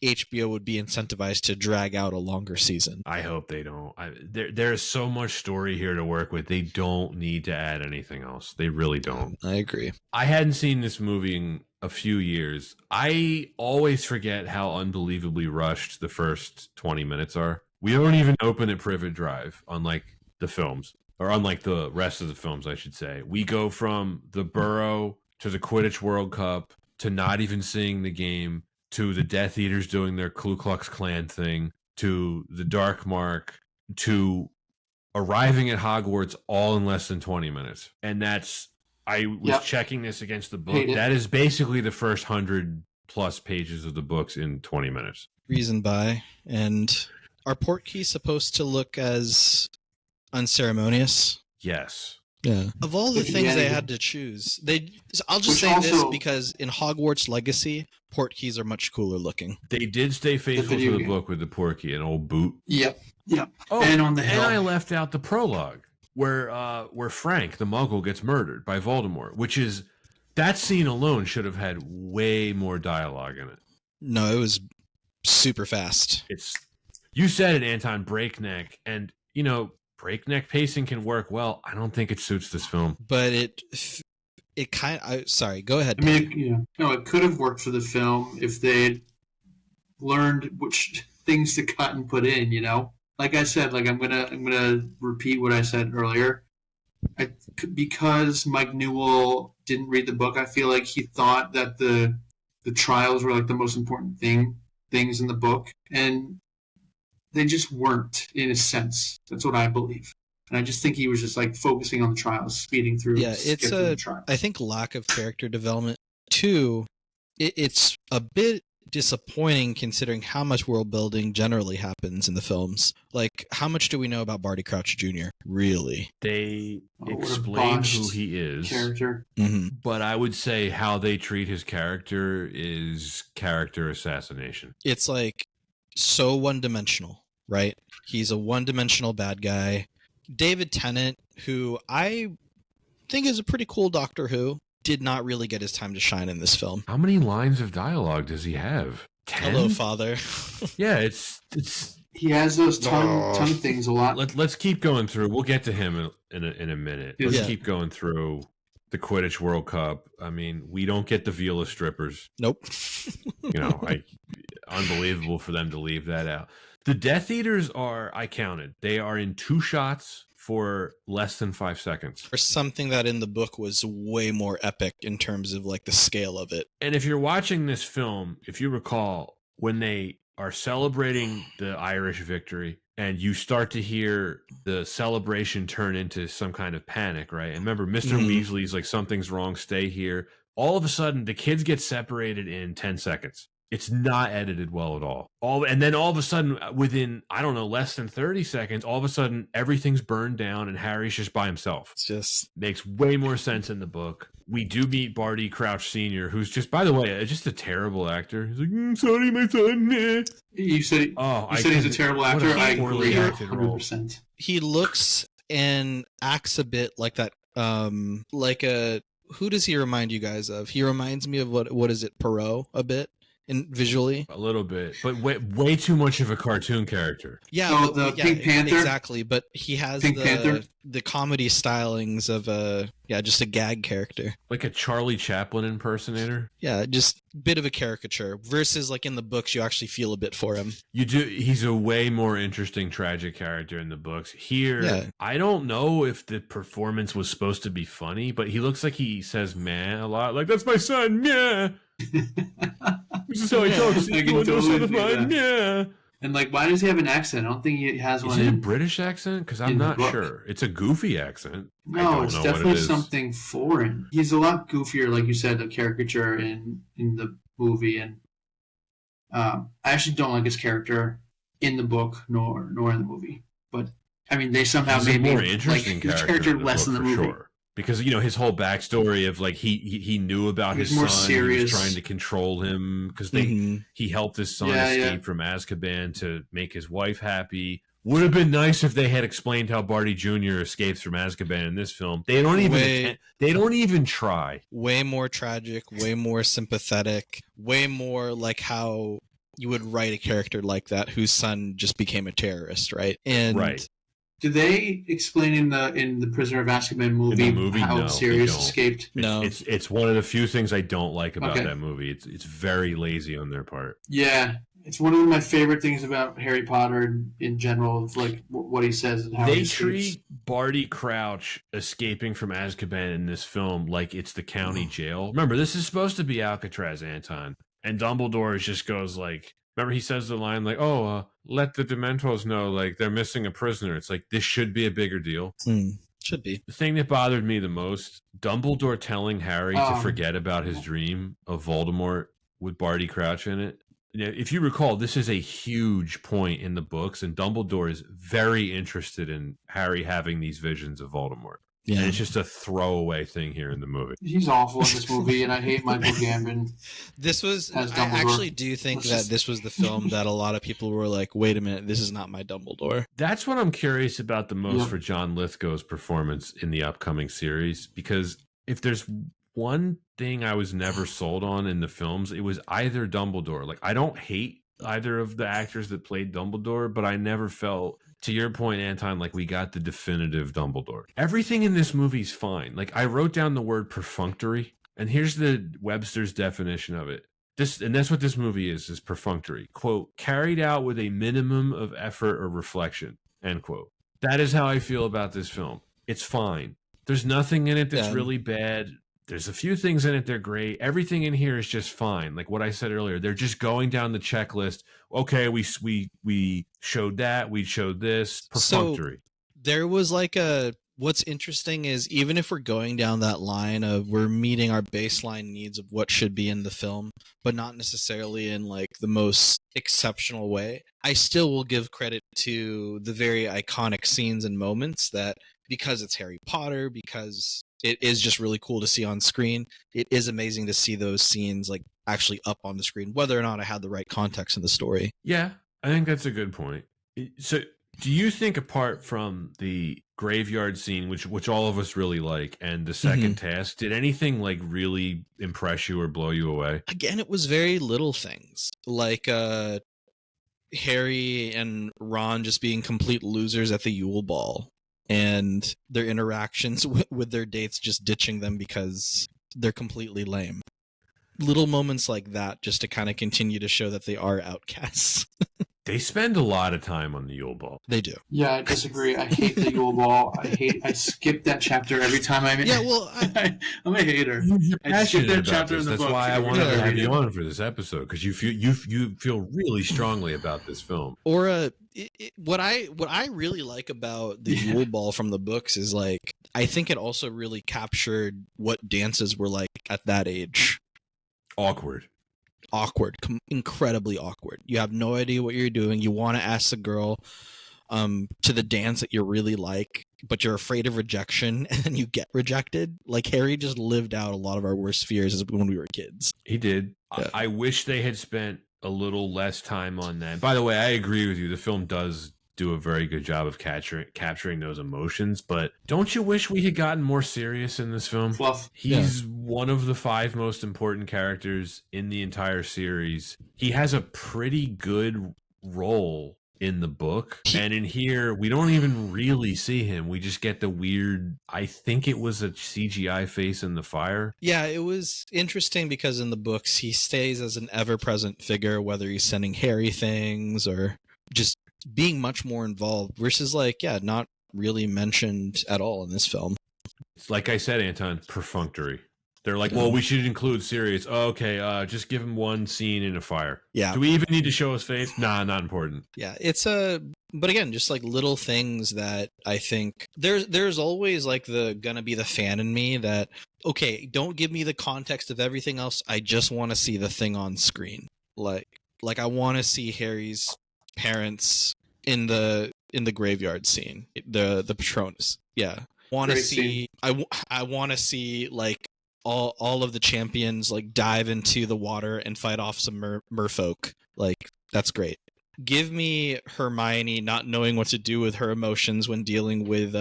HBO would be incentivized to drag out a longer season. I hope they don't. There's so much story here to work with. They don't need to add anything else. They really don't. I agree. I hadn't seen this movie in a few years. I always forget how unbelievably rushed the first 20 minutes are. We don't even open at Privet Drive, unlike the films. Or unlike the rest of the films, I should say. We go from the Burrow to the Quidditch World Cup to not even seeing the game to the Death Eaters doing their Ku Klux Klan thing to the Dark Mark to arriving at Hogwarts all in less than 20 minutes. And I was checking this against the book. That is basically the first 100+ pages of the books in 20 minutes. Reason by. And are Portkeys supposed to look as unceremonious? Yes. Yeah. Of all the things they had to choose, I'll just say this because in Hogwarts Legacy, Portkeys are much cooler looking. They did stay faithful to the book with the Portkey, an old boot. Yep. Oh, and on the hill. And I left out the prologue where Frank the Muggle gets murdered by Voldemort, which is that scene alone should have had way more dialogue in it. No, it was super fast. You said it, Anton, breakneck, and breakneck pacing can work well. I don't think it suits this film. But it kind of... Sorry, go ahead. I mean, it could have worked for the film if they'd learned which things to cut and put in, Like I said, I'm gonna repeat what I said earlier. Because Mike Newell didn't read the book, I feel like he thought that the trials were like the most important things in the book. And they just weren't, in a sense. That's what I believe. And I just think he was just focusing on the trials, speeding through. Yeah, it's I think lack of character development. Two, it's a bit disappointing considering how much world building generally happens in the films. Like, how much do we know about Barty Crouch Jr.? Really? They explain who he is. Character. Mm-hmm. But I would say how they treat his character is character assassination. It's so one-dimensional. Right? He's a one-dimensional bad guy. David Tennant, who I think is a pretty cool Doctor Who, did not really get his time to shine in this film. How many lines of dialogue does he have? 10? Hello, Father. Yeah, it's. He has those tongue things a lot. Let's keep going through. We'll get to him in a minute. Let's keep going through the Quidditch World Cup. I mean, we don't get the Vila strippers. Nope. Unbelievable for them to leave that out. The Death Eaters I counted, they are in 2 shots for less than 5 seconds. For something that in the book was way more epic in terms of the scale of it. And if you're watching this film, if you recall, when they are celebrating the Irish victory and you start to hear the celebration turn into some kind of panic, right? And remember, Mr. Weasley's like, something's wrong, stay here. All of a sudden, the kids get separated in 10 seconds. It's not edited well at all. And then all of a sudden, within, I don't know, less than 30 seconds, all of a sudden, everything's burned down and Harry's just by himself. It's just... Makes way more sense in the book. We do meet Barty Crouch Sr., who's just, by the way, just a terrible actor. He's like, sorry, my son. You said he's a terrible actor. I agree 100%. He looks and acts a bit like that, who does he remind you guys of? He reminds me of what is it, Perot a bit? Visually, a little bit, but way too much of a cartoon character. Yeah, the Pink Panther, exactly. But he has the comedy stylings of just a gag character, like a Charlie Chaplin impersonator. Yeah, just a bit of a caricature. Versus in the books, you actually feel a bit for him. You do. He's a way more interesting, tragic character in the books. Here, I don't know if the performance was supposed to be funny, but he looks like he says "man" a lot. Like, that's my son, yeah. This is how he talks. Yeah. And why does he have an accent? I don't think he has one. Is it a British accent? Because I'm not sure. It's a goofy accent. No, it's definitely something foreign. He's a lot goofier, like you said, the caricature in the movie, and I actually don't like his character in the book nor in the movie. But I mean, they somehow He's a made me more like interesting his character in the less book in the for movie. sure. Because his whole backstory of like he knew about He was his more son, he serious. was trying to control him because he helped his son escape from Azkaban to make his wife happy. Would have been nice if they had explained how Barty Jr. escapes from Azkaban in this film. They don't even try. Way more tragic, way more sympathetic, way more like how you would write a character like that whose son just became a terrorist, right? And right. Do they explain in the Prisoner of Azkaban movie, how no, Sirius escaped? No. It's one of the few things I don't like about that movie. It's very lazy on their part. Yeah, it's one of my favorite things about Harry Potter in general. It's like what he says and how he escapes. Treat Barty Crouch escaping from Azkaban in this film like it's the county jail. Remember, this is supposed to be Alcatraz, Anton. And Dumbledore just goes like, remember he says the line like, let the Dementors know like they're missing a prisoner. It's like, this should be a bigger deal. Should be. The thing that bothered me the most, Dumbledore telling Harry to forget about his dream of Voldemort with Barty Crouch in it. If you recall, this is a huge point in the books, and Dumbledore is very interested in Harry having these visions of Voldemort. Yeah. And it's just a throwaway thing here in the movie. He's awful in this movie, and I hate Michael Gambon. I actually do think that this was the film that a lot of people were like, wait a minute, this is not my Dumbledore. That's what I'm curious about the most for John Lithgow's performance in the upcoming series, because if there's one thing I was never sold on in the films, it was either Dumbledore. Like, I don't hate either of the actors that played Dumbledore, but I never felt, to your point, Anton, like we got the definitive Dumbledore. Everything in this movie's fine. Like, I wrote down the word perfunctory, and here's the Webster's definition of it. And that's what this movie is perfunctory. Quote, carried out with a minimum of effort or reflection, end quote. That is how I feel about this film. It's fine. There's nothing in it that's really bad. There's a few things in it, they're great. Everything in here is just fine. Like what I said earlier, they're just going down the checklist. Okay, we showed that, we showed this. Perfunctory. So there was like what's interesting is even if we're going down that line of we're meeting our baseline needs of what should be in the film, but not necessarily in like the most exceptional way, I still will give credit to the very iconic scenes and moments that, because it's Harry Potter, because it is just really cool to see on screen. It is amazing to see those scenes like actually up on the screen, whether or not I had the right context in the story. Yeah, I think that's a good point. So do you think, apart from the graveyard scene, which all of us really like, and the second task, did anything like really impress you or blow you away? Again, it was very little things, like Harry and Ron just being complete losers at the Yule Ball, and their interactions with their dates just ditching them because they're completely lame. Little moments like that just to kind of continue to show that they are outcasts. They spend a lot of time on the Yule Ball. They do. Yeah, I disagree. I hate the Yule Ball. I skip that chapter every time I'm in. Yeah, well, I'm a hater. I skip that chapter in the book. That's why I wanted to have you on for this episode, because you feel really strongly about this film. Or what I really like about the Yule Ball from the books is like, I think it also really captured what dances were like at that age. Awkward, incredibly awkward. You have no idea what you're doing. You want to ask the girl to the dance that you really like, but you're afraid of rejection, and then you get rejected. Like, Harry just lived out a lot of our worst fears when we were kids. He did. Yeah. I wish they had spent a little less time on that. By the way, I agree with you. The film does do a very good job of capturing those emotions, but don't you wish we had gotten more serious in this film? Fluff. He's one of the 5 most important characters in the entire series. He has a pretty good role in the book, and in here we don't even really see him. We just get the weird, I think it was a CGI face in the fire. Yeah, it was interesting because in the books he stays as an ever-present figure, whether he's sending Harry things or just being much more involved, versus like, not really mentioned at all in this film. It's like I said, Anton, perfunctory. They're like, well, we should include Sirius. Oh, okay, just give him one scene in a fire. Yeah. Do we even need to show his face? Nah, not important. Yeah, it's but again, just like little things that I think there's always like gonna be the fan in me that, okay, don't give me the context of everything else. I just want to see the thing on screen. Like, Like, I want to see Harry's parents in the graveyard scene, the Patronus. Yeah, want to Great see. scene. I want to see like all of the champions like dive into the water and fight off some merfolk. Like, that's great. Give me Hermione not knowing what to do with her emotions when dealing with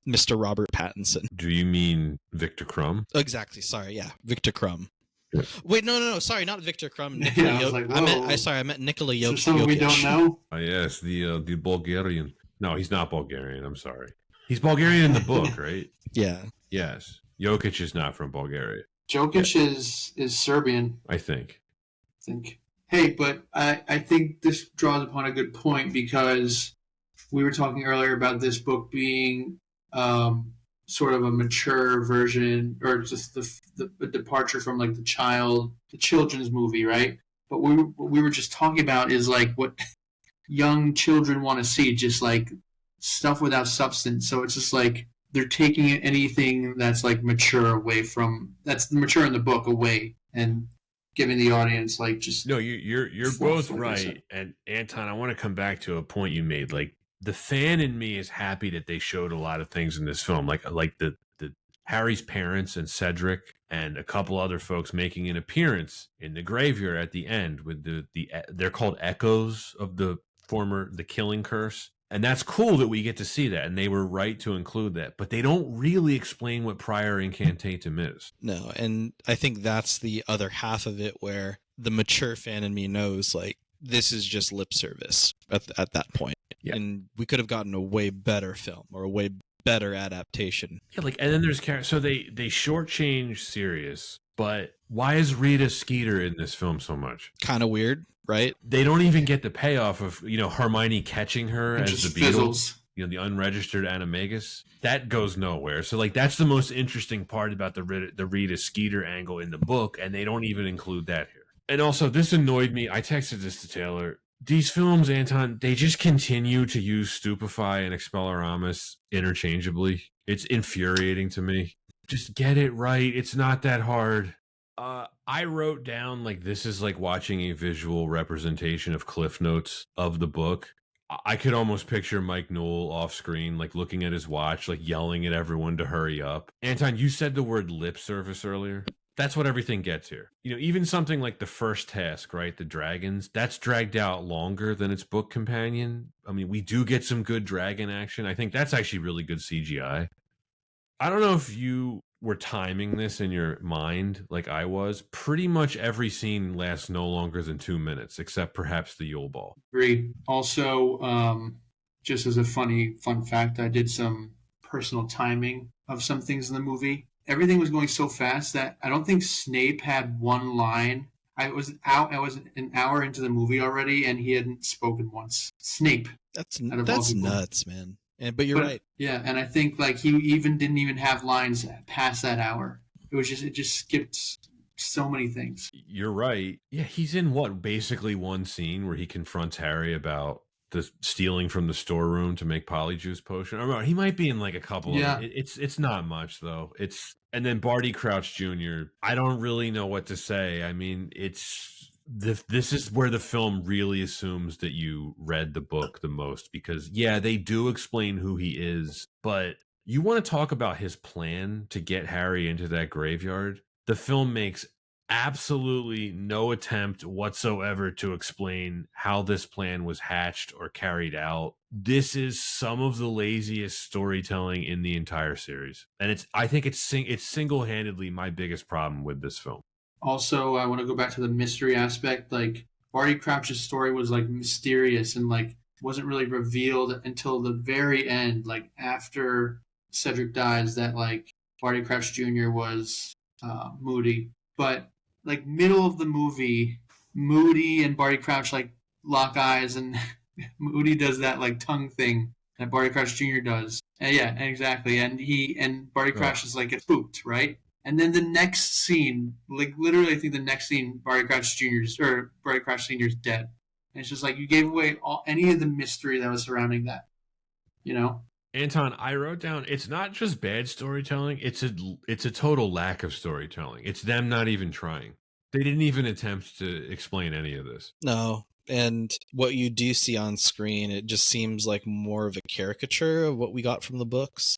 Mr. Robert Pattinson. Do you mean Victor Crumb? Exactly. Sorry. Yeah, Victor Crumb. Yeah. Wait, no. Sorry, not Victor Crumb. Yeah, I was like, whoa. I meant Nikola Is there Jokic. something we don't know? Yes, the Bulgarian. No, he's not Bulgarian. I'm sorry. He's Bulgarian in the book, right? Yeah. Yes. Jokic is not from Bulgaria. Jokic is Serbian, I think. Hey, but I think this draws upon a good point because we were talking earlier about this book being sort of a mature version or just the departure from like the children's movie, right? But what we were just talking about is like what young children want to see, just like stuff without substance. So it's just like they're taking anything that's like mature away from that's mature in the book away and giving the audience like just no. You're both right. And Anton, I want to come back to a point you made. Like the fan in me is happy that they showed a lot of things in this film, like the Harry's parents and Cedric and a couple other folks making an appearance in the graveyard at the end with they're called echoes of the killing curse. And that's cool that we get to see that. And they were right to include that. But they don't really explain what prior incantatum is. No, and I think that's the other half of it where the mature fan in me knows, like, this is just lip service at that point. Yeah. And we could have gotten a way better film or a way better adaptation. Yeah, like, and then there's so they shortchange Sirius, but why is Rita Skeeter in this film so much? Kind of weird, right? They don't even get the payoff of Hermione catching her it as the fizzles. Beatles, the unregistered animagus. That goes nowhere. So like that's the most interesting part about the Rita Skeeter angle in the book, and they don't even include that here. And also, this annoyed me. I texted this to Taylor. These films, Anton, they just continue to use Stupefy and Expelliarmus interchangeably. It's infuriating to me. Just get it right. It's not that hard. I wrote down, like, this is like watching a visual representation of Cliff Notes of the book. I could almost picture Mike Newell off screen, like looking at his watch, like yelling at everyone to hurry up. Anton, you said the word lip service earlier. That's what everything gets here. Even something like the first task, right? The dragons, that's dragged out longer than its book companion. I mean, we do get some good dragon action. I think that's actually really good CGI. I don't know if you were timing this in your mind like I was. Pretty much every scene lasts no longer than 2 minutes, except perhaps the Yule Ball. Agree. Also, just as a fun fact, I did some personal timing of some things in the movie. Everything was going so fast that I don't think Snape had one line. I was an hour into the movie already, and he hadn't spoken once. Snape. That's nuts, man. But you're right. Yeah, and I think like he didn't even have lines past that hour. It just skipped so many things. You're right. Yeah, he's in basically one scene where he confronts Harry about the stealing from the storeroom to make polyjuice potion. Or he might be in like a couple. Yeah. Of it's not much though. And then Barty Crouch Jr. I don't really know what to say. I mean, this is where the film really assumes that you read the book the most, because yeah, they do explain who he is, but you want to talk about his plan to get Harry into that graveyard. The film makes absolutely no attempt whatsoever to explain how this plan was hatched or carried out. This is some of the laziest storytelling in the entire series, and I think it's single-handedly my biggest problem with this film. Also, I want to go back to the mystery aspect. Like, Barty Crouch's story was like mysterious and like wasn't really revealed until the very end, like after Cedric dies, that like Barty Crouch Jr. was Moody. But like middle of the movie, Moody and Barty Crouch like lock eyes, and Moody does that like tongue thing that Barty Crouch Jr. does. And yeah, exactly. And Barty Crouch is like gets spooked, right? And then the next scene, like literally, I think the next scene, Barty Crouch Sr.'s dead. And it's just like you gave away any of the mystery that was surrounding that, Anton, I wrote down, it's not just bad storytelling, it's a total lack of storytelling. It's them not even trying. They didn't even attempt to explain any of this. No. And what you do see on screen, it just seems like more of a caricature of what we got from the books,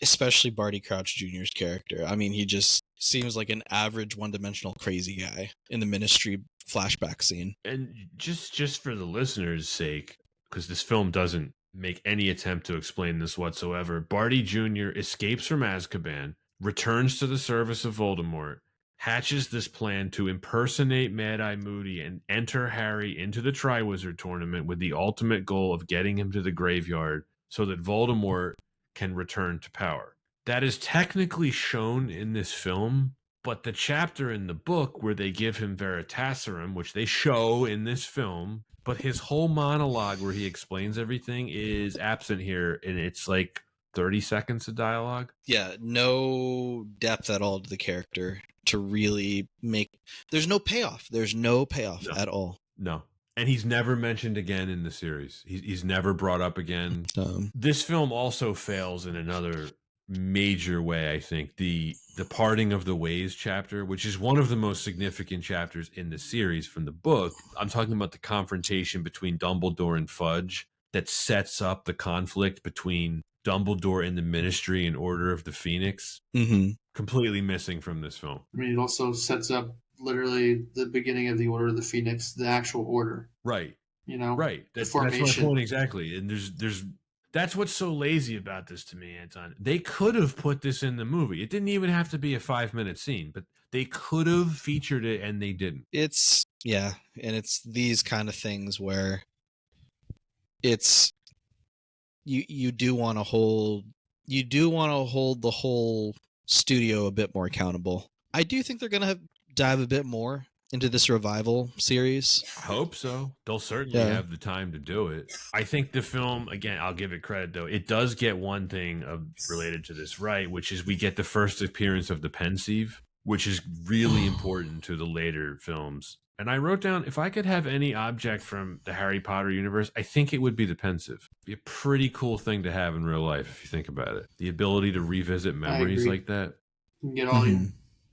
especially Barty Crouch Jr.'s character. I mean, he just seems like an average one-dimensional crazy guy in the Ministry flashback scene. And just for the listeners' sake, because this film doesn't make any attempt to explain this whatsoever, Barty Jr. escapes from Azkaban, returns to the service of Voldemort, hatches this plan to impersonate Mad-Eye Moody and enter Harry into the Triwizard Tournament with the ultimate goal of getting him to the graveyard so that Voldemort can return to power. That is technically shown in this film, but the chapter in the book where they give him Veritaserum, which they show in this film, but his whole monologue where he explains everything is absent here, and it's like 30 seconds of dialogue. Yeah, no depth at all to the character to really make... There's no payoff. There's no payoff at all. No. And he's never mentioned again in the series. He's never brought up again. This film also fails in another major way, I think. The Parting of the Ways chapter, which is one of the most significant chapters in the series from the book. I'm talking about the confrontation between Dumbledore and Fudge that sets up the conflict between Dumbledore and the Ministry and Order of the Phoenix. Mm-hmm. Completely missing from this film. I mean, it also sets up literally the beginning of the Order of the Phoenix, the actual order. Right. You know? Right. That's my point exactly. And there's that's what's so lazy about this to me, Anton. They could have put this in the movie. It didn't even have to be a 5-minute scene, but they could have featured it and they didn't. And it's these kind of things where it's you do want to hold the whole studio a bit more accountable. I do think they're going to dive a bit more into this revival series. I hope so. They'll certainly have the time to do it. I think the film, again, I'll give it credit though, it does get one thing related to this right, which is we get the first appearance of the pensieve, which is really important to the later films. And I wrote down, if I could have any object from the Harry Potter universe, I think it would be the pensieve. Be a pretty cool thing to have in real life if you think about it. The ability to revisit memories like that. Get all your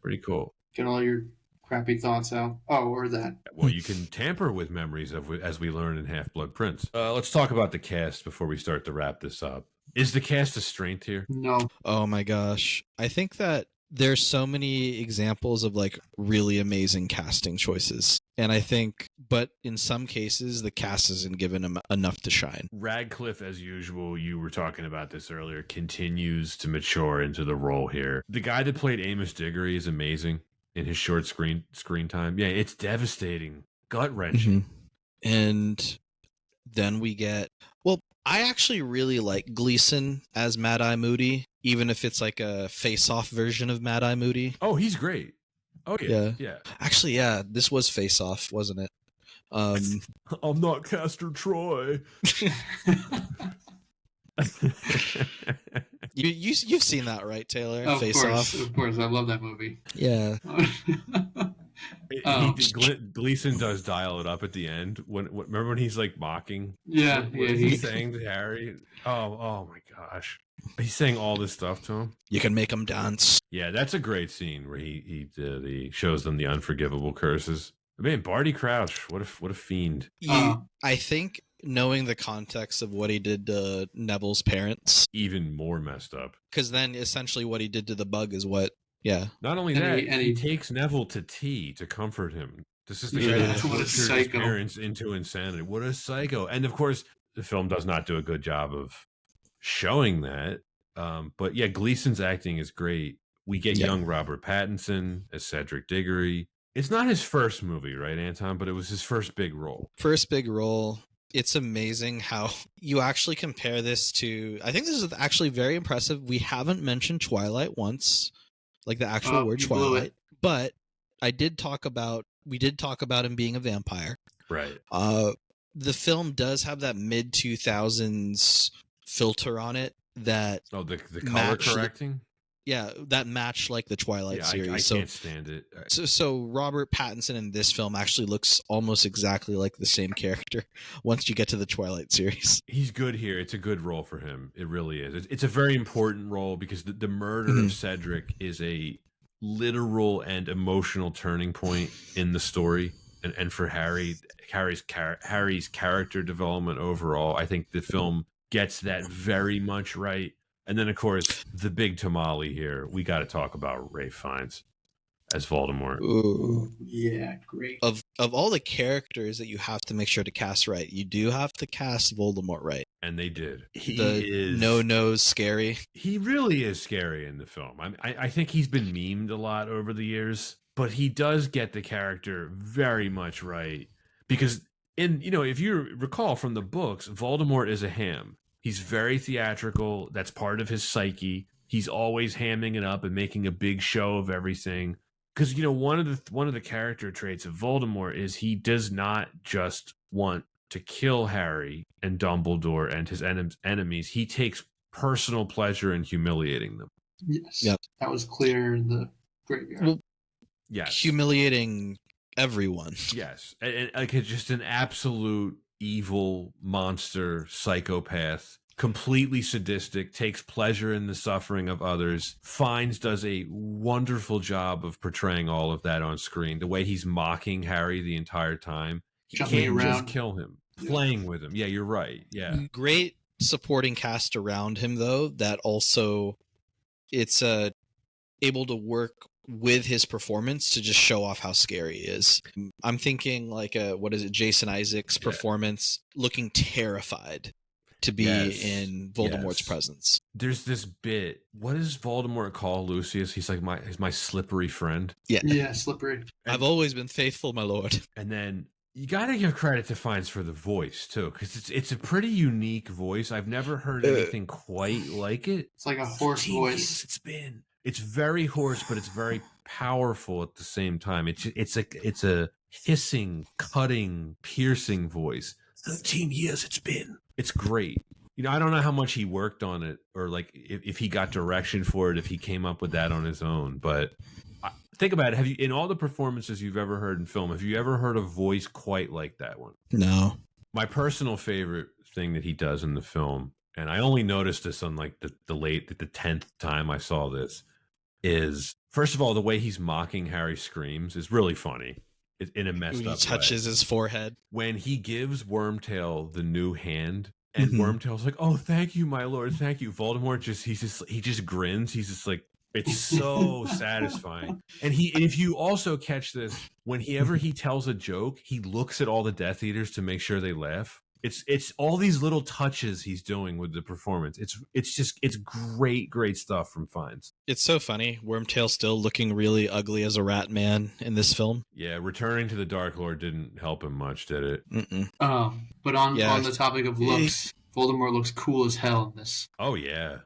pretty cool. Get all your crappy thoughts out. Oh, or that. Well, you can tamper with memories as we learn in Half-Blood Prince. Let's talk about the cast before we start to wrap this up. Is the cast a strength here? No. Oh my gosh. I think that there's so many examples of like really amazing casting choices. And I think, but in some cases, the cast isn't given him enough to shine. Radcliffe, as usual, you were talking about this earlier, continues to mature into the role here. The guy that played Amos Diggory is amazing in his short screen time. Yeah, it's devastating, gut-wrenching. Mm-hmm. And then we get, well, I actually really like Gleason as Mad-Eye Moody, even if it's like a face-off version of Mad-Eye Moody. Oh, he's great. Oh, yeah. Actually, yeah, this was face-off, wasn't it? I'm not Castor Troy. You've seen that, right, Taylor? Face Off. Of course, I love that movie. Yeah. Gleason does dial it up at the end. Remember when he's like mocking? Yeah, he's saying to Harry. Oh my gosh, he's saying all this stuff to him. You can make him dance. Yeah, that's a great scene where he shows them the unforgivable curses. Man, Barty Crouch, what a fiend. I think knowing the context of what he did to Neville's parents, even more messed up. Because then essentially what he did to the bug is what. Yeah. Not only that, he takes Neville to tea to comfort him. This is the guy that tortures his parents into insanity. What a psycho! And of course, the film does not do a good job of showing that. But yeah, Gleason's acting is great. We get young Robert Pattinson as Cedric Diggory. It's not his first movie, right, Anton? But it was his first big role. First big role. It's amazing how you actually compare this to... I think this is actually very impressive. We haven't mentioned Twilight once, like the actual word Twilight. But we did talk about him being a vampire. Right. The film does have that mid-2000s filter on it that... Oh, the color correcting? That match like the Twilight series. I can't stand it. So Robert Pattinson in this film actually looks almost exactly like the same character once you get to the Twilight series. He's good here. It's a good role for him. It really is. It's a very important role because the murder of Cedric is a literal and emotional turning point in the story, and for Harry's character development overall. I think the film gets that very much right. And then, of course, the big tamale here. We got to talk about Ralph Fiennes as Voldemort. Ooh. Yeah, great. Of all the characters that you have to make sure to cast right, you do have to cast Voldemort right. And they did. No-nose scary. He really is scary in the film. I think he's been memed a lot over the years, but he does get the character very much right. Because if you recall from the books, Voldemort is a ham. He's very theatrical. That's part of his psyche. He's always hamming it up and making a big show of everything. Because one of the character traits of Voldemort is he does not just want to kill Harry and Dumbledore and his enemies. He takes personal pleasure in humiliating them. Yes, yep. That was clear in the graveyard. Well, yes, humiliating everyone. Yes, and like just an absolute evil monster, psychopath. Completely sadistic, takes pleasure in the suffering of others. Fiennes does a wonderful job of portraying all of that on screen. The way he's mocking Harry the entire time. He can't just kill him. Playing with him. Yeah, you're right. Yeah. Great supporting cast around him, though, that also it's able to work with his performance to just show off how scary he is. I'm thinking like Jason Isaacs' performance looking terrified to be in Voldemort's presence. There's this bit. What does Voldemort call Lucius? He's like he's my slippery friend. Yeah, slippery. I've always been faithful, my lord. And then you got to give credit to Fiennes for the voice too, because it's a pretty unique voice. I've never heard anything quite like it. It's like a hoarse voice. It's very hoarse, but it's very powerful at the same time. It's a hissing, cutting, piercing voice. 13 years it's been. It's great. I don't know how much he worked on it, or like if he got direction for it, if he came up with that on his own. But think about it. In all the performances you've ever heard in film, have you ever heard a voice quite like that one? No. My personal favorite thing that he does in the film, and I only noticed this on like the 10th time I saw this, is first of all, the way he's mocking Harry's screams is really funny. In a messed up way. He touches his forehead. When he gives Wormtail the new hand, and Wormtail's like, "Oh, thank you, my lord, thank you." Voldemort he just grins. He's just like, it's so satisfying. And if you also catch this, whenever he tells a joke, he looks at all the Death Eaters to make sure they laugh. It's all these little touches he's doing with the performance. It's great stuff from Fiennes. It's so funny. Wormtail still looking really ugly as a rat man in this film. Yeah, returning to the Dark Lord didn't help him much, did it? But on the topic of looks, Voldemort looks cool as hell in this. Oh yeah,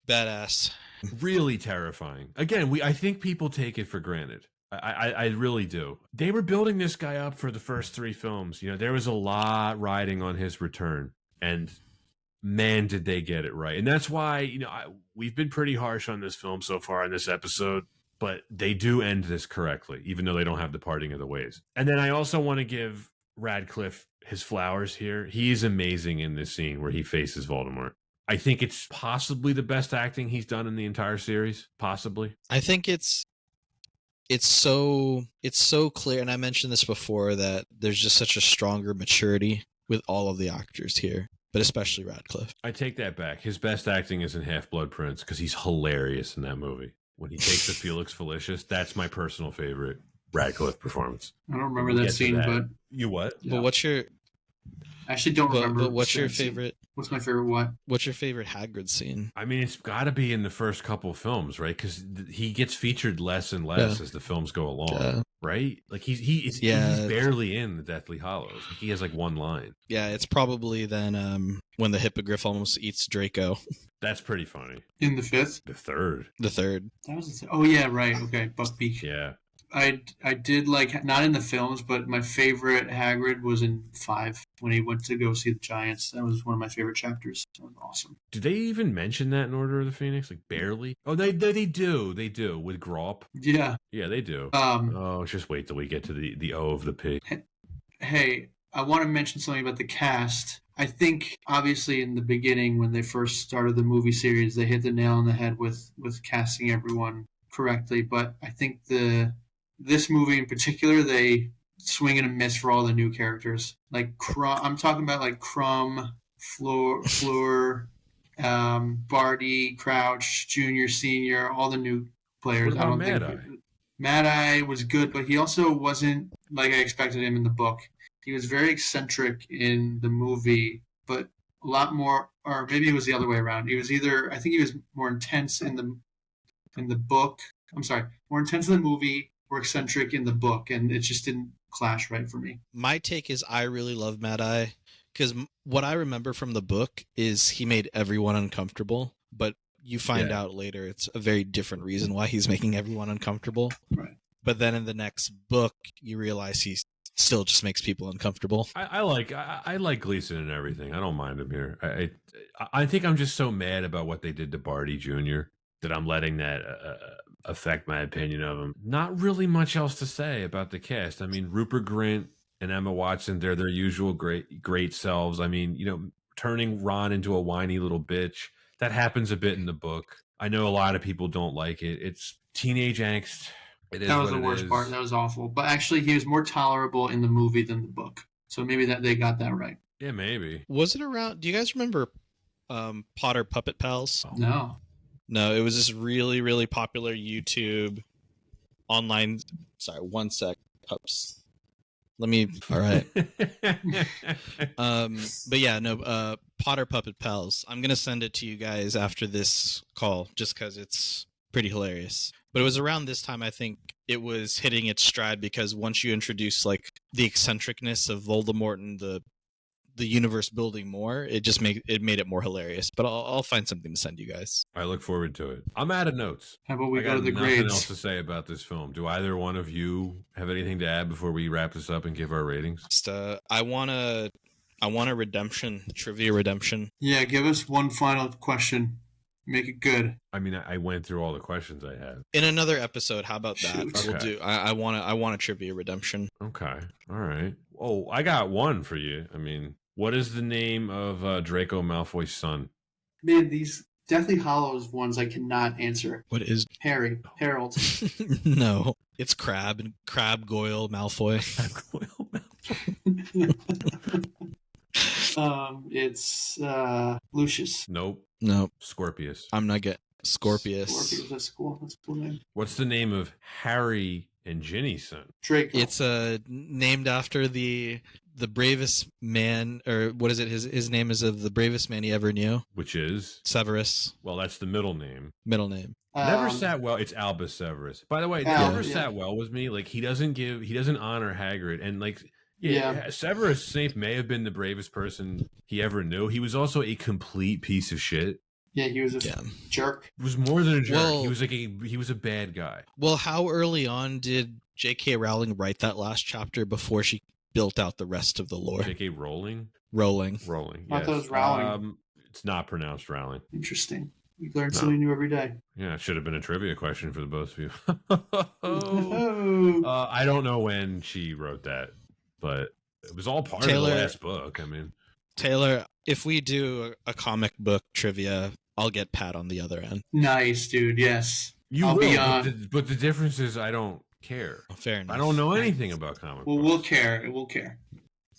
badass. Really terrifying. Again, I think people take it for granted. I really do. They were building this guy up for the first 3 films. There was a lot riding on his return, and man, did they get it right. And that's why, we've been pretty harsh on this film so far in this episode, but they do end this correctly, even though they don't have the parting of the ways. And then I also want to give Radcliffe his flowers here. He's amazing in this scene where he faces Voldemort. I think it's possibly the best acting he's done in the entire series. Possibly. I think it's so clear, and I mentioned this before, that there's just such a stronger maturity with all of the actors here, but especially Radcliffe. I take that back. His best acting is in Half-Blood Prince, because he's hilarious in that movie. When he takes the Felix Felicis, that's my personal favorite Radcliffe performance. I don't remember that scene, but... You what? Yeah. But what's your... I actually don't remember. But what's your favorite... What's my favorite what? What's your favorite Hagrid scene? I mean, it's got to be in the first couple films, right? Because he gets featured less and less as the films go along, right? Like he's barely in the Deathly Hallows. Like, he has like one line. Yeah, it's probably then when the Hippogriff almost eats Draco. That's pretty funny. In the 5th? The 3rd. The 3rd. That was oh yeah, right. Okay, Buckbeak. Yeah. I did like, not in the films, but my favorite Hagrid was in 5 when he went to go see the Giants. That was one of my favorite chapters. That was awesome. Do they even mention that in Order of the Phoenix? Like barely? Oh, they do. They do with Grawp. Yeah. Yeah, they do. Just wait till we get to the O of the P. Hey, I want to mention something about the cast. I think, obviously, in the beginning, when they first started the movie series, they hit the nail on the head with casting everyone correctly, but I think this movie in particular, they swing and a miss for all the new characters. Like Crumb, I'm talking about like Crumb, Fleur, Barty, Crouch, Junior, Senior, all the new players. What I about don't think Mad Eye? Mad Eye was good, but he also wasn't like I expected him in the book. He was very eccentric in the movie, but a lot more, or maybe it was the other way around. He was either, I think he was more intense in the book. I'm sorry, more intense in the movie, more eccentric in the book, and it just didn't clash right for me. My take is I really love Mad Eye because what I remember from the book is he made everyone uncomfortable, but you find out later it's a very different reason why he's making everyone uncomfortable. Right. But then in the next book, you realize he still just makes people uncomfortable. I like Gleason and everything. I don't mind him here. I think I'm just so mad about what they did to Barty Jr. that I'm letting that affect my opinion of him. Not really much else to say about the cast. I mean, Rupert Grint and Emma Watson, they're their usual great selves. I mean, turning Ron into a whiny little bitch, that happens a bit in the book. I know a lot of people don't like it. It's teenage angst. It is That was what the it worst is. part. That was awful. But actually, he was more tolerable in the movie than the book. So maybe that they got that right. Yeah, maybe. Was it around? Do you guys remember Potter Puppet Pals? No. No, it was this really, really popular YouTube online. Sorry, one sec, pups. Let me. All right. But yeah, no. Potter Puppet Pals. I'm gonna send it to you guys after this call, just because it's pretty hilarious. But it was around this time I think it was hitting its stride because once you introduce like the eccentricness of Voldemort and the universe building more, it just made it more hilarious. But I'll find something to send you guys. I look forward to it. I'm out of notes. How about we I go got to the nothing grades? else to say about this film. Do either one of you have anything to add before we wrap this up and give our ratings? Just, I want a redemption, trivia redemption. Yeah, give us one final question. Make it good. I mean, I went through all the questions I had. In another episode, how about that? Shoot. We'll Okay. do. I want a trivia redemption. Okay. All right. Oh, I got one for you. I mean, what is the name of Draco Malfoy's son? Man, these Deathly Hollows ones I cannot answer. What is? Harold. No, it's Crab Goyle Malfoy. It's Lucius. Nope. No, Scorpius. I'm not getting Scorpius. Scorpius, that's cool. That's a cool name. What's the name of Harry and Ginny's son? Draco. It's named after the bravest man, or what is it? His name is of the bravest man he ever knew. Which is? Severus, Well, that's the middle name. middle name. Never sat well. It's Albus Severus. By the way, Al, never yeah. sat well with me. Like he doesn't honor Hagrid, and like Yeah. Severus Snape may have been the bravest person he ever knew. He was also a complete piece of shit. Yeah, he was a Yeah. jerk. He was more than a jerk. Well- he was a bad guy. Well, how early on did J.K. Rowling write that last chapter before she built out the rest of the lore? J.K. Rowling. Rowling. I thought it was Rowling. It's not pronounced Rowling. Interesting. We learn No. something new every day. Yeah, it should have been a trivia question for the both of you. Oh. I don't know when she wrote that, but it was all part of Taylor- the last book. I mean, Taylor, if we do a comic book trivia, I'll get Pat on the other end. Nice, dude. Yes. you I'll will, be but on. but the difference is I don't care. Oh, fair enough. I don't know anything about comic Well, books. we'll care. We'll care.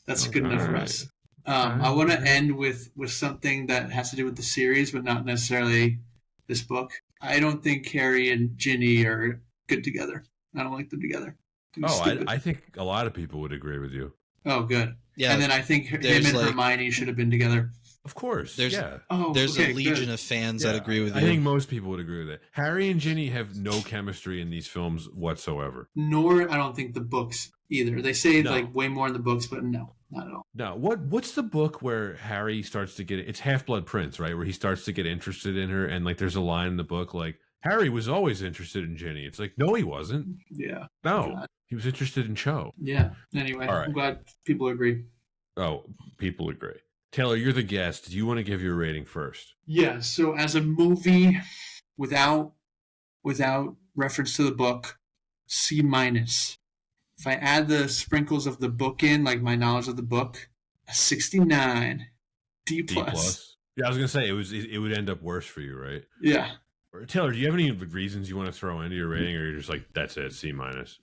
That's good enough for Alright. us. I want to end with something that has to do with the series, but not necessarily this book. I don't think Harry and Ginny are good together. I don't like them together. They're stupid. I think a lot of people would agree with you. Oh, good. Yeah, And then I think him there's and like- Hermione should have been together. Of course. There's- yeah. Oh, there's okay, a legion good. of fans Yeah, that agree with I you. think most people would agree with that. Harry and Ginny have no chemistry in these films whatsoever. Nor I don't think the books either. They say No. like way more in the books, but no, not at all. Now, what's the book where Harry starts to get it's Half-Blood Prince, right? Where he starts to get interested in her, and like there's a line in the book like Harry was always interested in Ginny. It's like, no, he wasn't. Yeah. No, God. he was interested in Cho. Yeah. Anyway, All right. I'm glad people agree. Oh, people agree. Taylor, you're the guest. Do you want to give your rating first? Yeah, so as a movie without reference to the book, C minus. If I add the sprinkles of the book in, like my knowledge of the book, a 69. D D plus. plus. Yeah, I was gonna say it would end up worse for you, right? Yeah. Taylor, do you have any reasons you want to throw into your rating, or you're just like, that's it, C minus?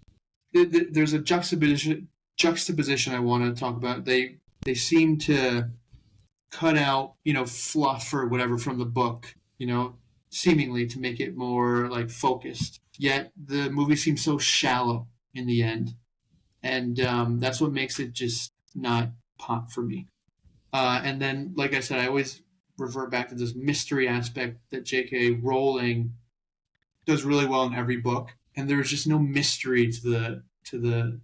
There's a juxtaposition I want to talk about. They seem to cut out, fluff or whatever from the book, seemingly to make it more like focused. Yet the movie seems so shallow in the end, and that's what makes it just not pop for me. And then, like I said, I always revert back to this mystery aspect that J.K. Rowling does really well in every book, and there's just no mystery to the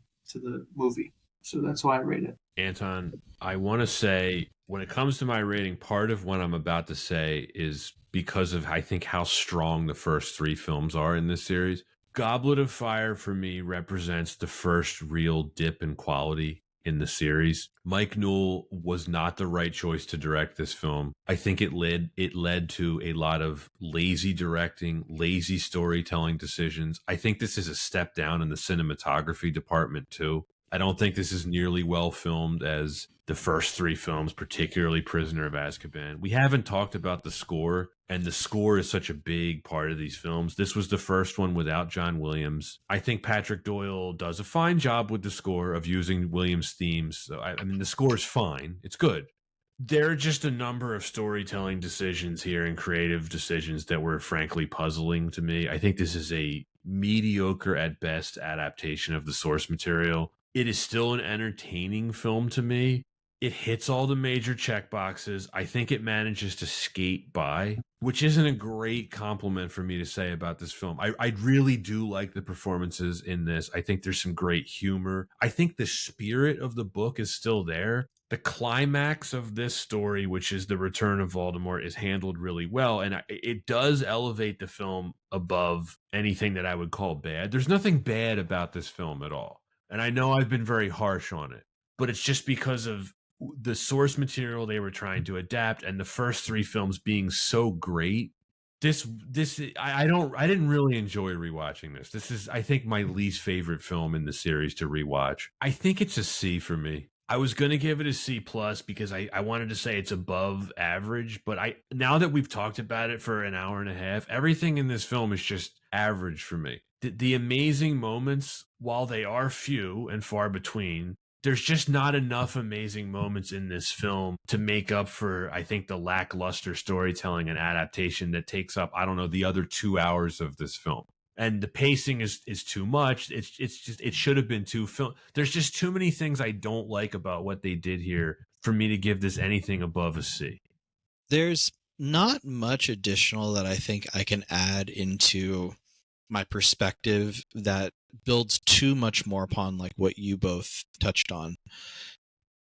movie. So that's why I rate it. Anton, I want to say, when it comes to my rating, part of what I'm about to say is because of, I think, how strong the first 3 films are in this series. Goblet of Fire, for me, represents the first real dip in quality in the series. Mike Newell was not the right choice to direct this film. I think it led to a lot of lazy directing, lazy storytelling decisions. I think this is a step down in the cinematography department too. I don't think this is nearly well filmed as the first 3 films, particularly Prisoner of Azkaban. We haven't talked about the score, and the score is such a big part of these films. This was the first one without John Williams. I think Patrick Doyle does a fine job with the score of using Williams' themes. So, I mean, the score is fine. It's good. There are just a number of storytelling decisions here and creative decisions that were frankly puzzling to me. I think this is a mediocre at best adaptation of the source material. It is still an entertaining film to me. It hits all the major check boxes. I think it manages to skate by, which isn't a great compliment for me to say about this film. I really do like the performances in this. I think there's some great humor. I think the spirit of the book is still there. The climax of this story, which is the return of Voldemort, is handled really well. And it does elevate the film above anything that I would call bad. There's nothing bad about this film at all. And I know I've been very harsh on it, but it's just because of the source material they were trying to adapt and the first 3 films being so great. I didn't really enjoy rewatching this. This is, I think, my least favorite film in the series to rewatch. I think it's a C for me. I was going to give it a C plus because I wanted to say it's above average, but now that we've talked about it for an hour and a half, everything in this film is just average for me. The amazing moments, while they are few and far between, there's just not enough amazing moments in this film to make up for, I think, the lackluster storytelling and adaptation that takes up, I don't know, the other 2 hours of this film. And the pacing is too much. It's just, it should have been too film. There's just too many things I don't like about what they did here for me to give this anything above a C. There's not much additional that I think I can add into my perspective that builds too much more upon like what you both touched on.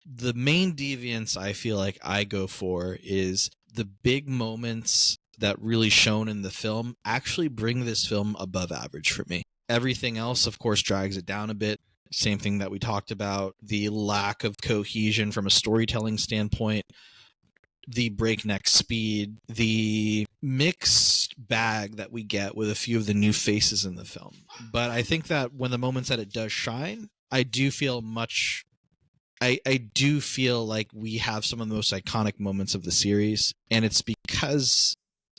The main deviance I feel like I go for is the big moments that really shone in the film actually bring this film above average for me. Everything else, of course, drags it down a bit. Same thing that we talked about, the lack of cohesion from a storytelling standpoint, the breakneck speed, the mixed bag that we get with a few of the new faces in the film. But I think that when the moments that it does shine, I do feel like we have some of the most iconic moments of the series, and it's because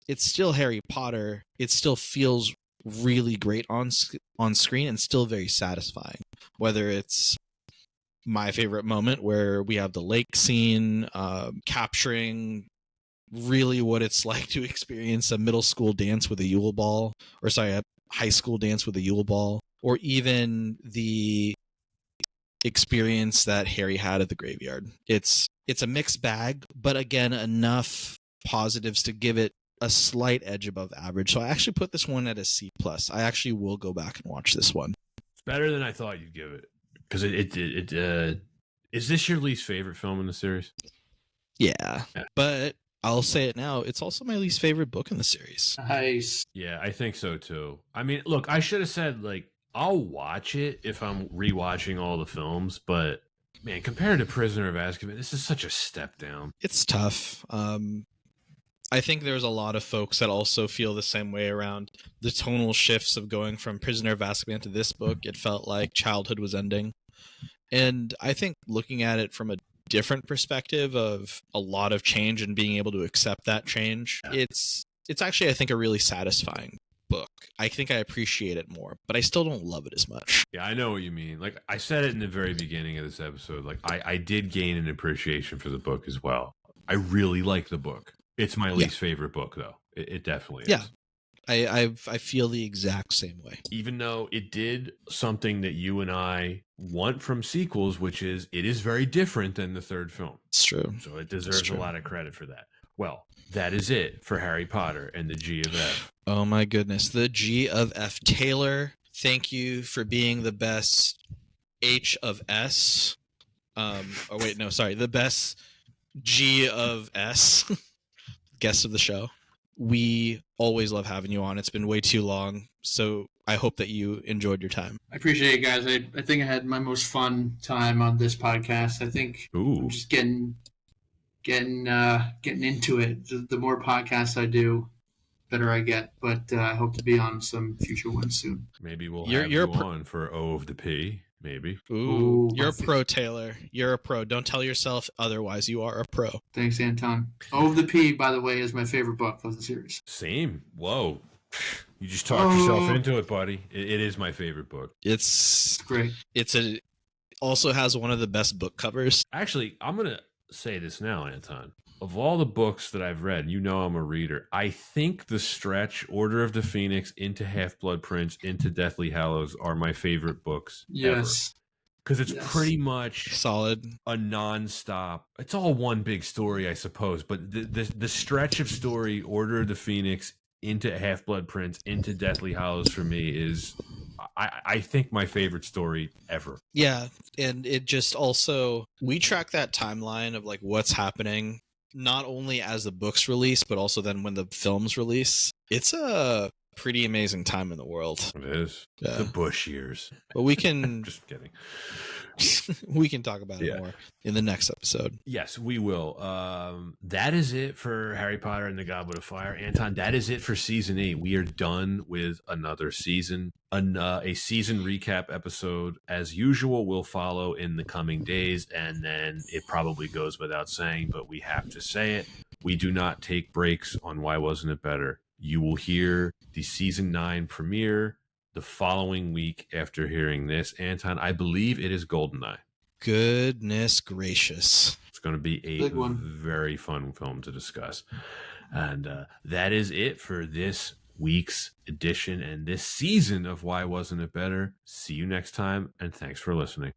it's still Harry Potter. It still feels really great on screen and still very satisfying. Whether it's my favorite moment where we have the lake scene, capturing really what it's like to experience a middle school dance with a Yule ball, or sorry, a high school dance with a Yule ball, or even the experience that Harry had at the graveyard. It's a mixed bag, but again, enough positives to give it a slight edge above average. So I actually put this one at a C plus. I actually will go back and watch this one. It's better than I thought you'd give it. Because is this your least favorite film in the series? Yeah, but I'll say it now. It's also my least favorite book in the series. Nice. Yeah, I think so too. I mean, look, I should have said, like, I'll watch it if I'm rewatching all the films, but man, compared to Prisoner of Azkaban, this is such a step down. It's tough. I think there's a lot of folks that also feel the same way around the tonal shifts of going from Prisoner of Azkaban to this book. It felt like childhood was ending. And I think looking at it from a different perspective of a lot of change and being able to accept that change, it's it's actually, I think, a really satisfying book. I think I appreciate it more, but I still don't love it as much. Yeah, I know what you mean. Like I said it in the very beginning of this episode, like I did gain an appreciation for the book as well. I really like the book. It's my least favorite book, though. It definitely is. Yeah. I feel the exact same way. Even though it did something that you and I want from sequels, which is it is very different than the third film. It's true. So it deserves a lot of credit for that. Well, that is it for Harry Potter and the G of F. Oh my goodness. The G of F. Taylor, thank you for being the best H of S. The best G of S guest of the show. We always love having you on. It's been way too long, so I hope that you enjoyed your time. I appreciate it, guys. I think I had my most fun time on this podcast. I think I'm just getting into it. The more podcasts I do, better I get. But I hope to be on some future ones soon. Maybe we'll have you on for O of the P. Maybe. Ooh, you're a pro, Taylor. You're a pro. Don't tell yourself otherwise. You are a pro. Thanks, Anton. O of the P, by the way, is my favorite book of the series. Same. Whoa. You just talked yourself into it, buddy. It is my favorite book. It's great. It also has one of the best book covers. Actually, I'm going to say this now, Anton. Of all the books that I've read, you know I'm a reader. I think the stretch Order of the Phoenix into Half-Blood Prince into Deathly Hallows are my favorite books ever. Because it's pretty much solid, a nonstop. It's all one big story, I suppose. But the stretch of story, Order of the Phoenix into Half-Blood Prince into Deathly Hallows for me is, I think, my favorite story ever. Yeah, and it just also, we track that timeline of like what's happening, not only as the books release, but also then when the films release. It's a pretty amazing time in the world. It is. Yeah. The Bush years. But we can... Just kidding. We can talk about it more in the next episode. Yes, we will. That is it for Harry Potter and the Goblet of Fire. Anton, that is it for Season 8. We are done with another season. A season recap episode, as usual, will follow in the coming days, and then it probably goes without saying, but we have to say it. We do not take breaks on Why Wasn't It Better. You will hear the Season 9 premiere the following week after hearing this. Anton, I believe it is Goldeneye. Goodness gracious. It's going to be a very fun film to discuss. And that is it for this week's edition and this season of Why Wasn't It Better? See you next time, and thanks for listening.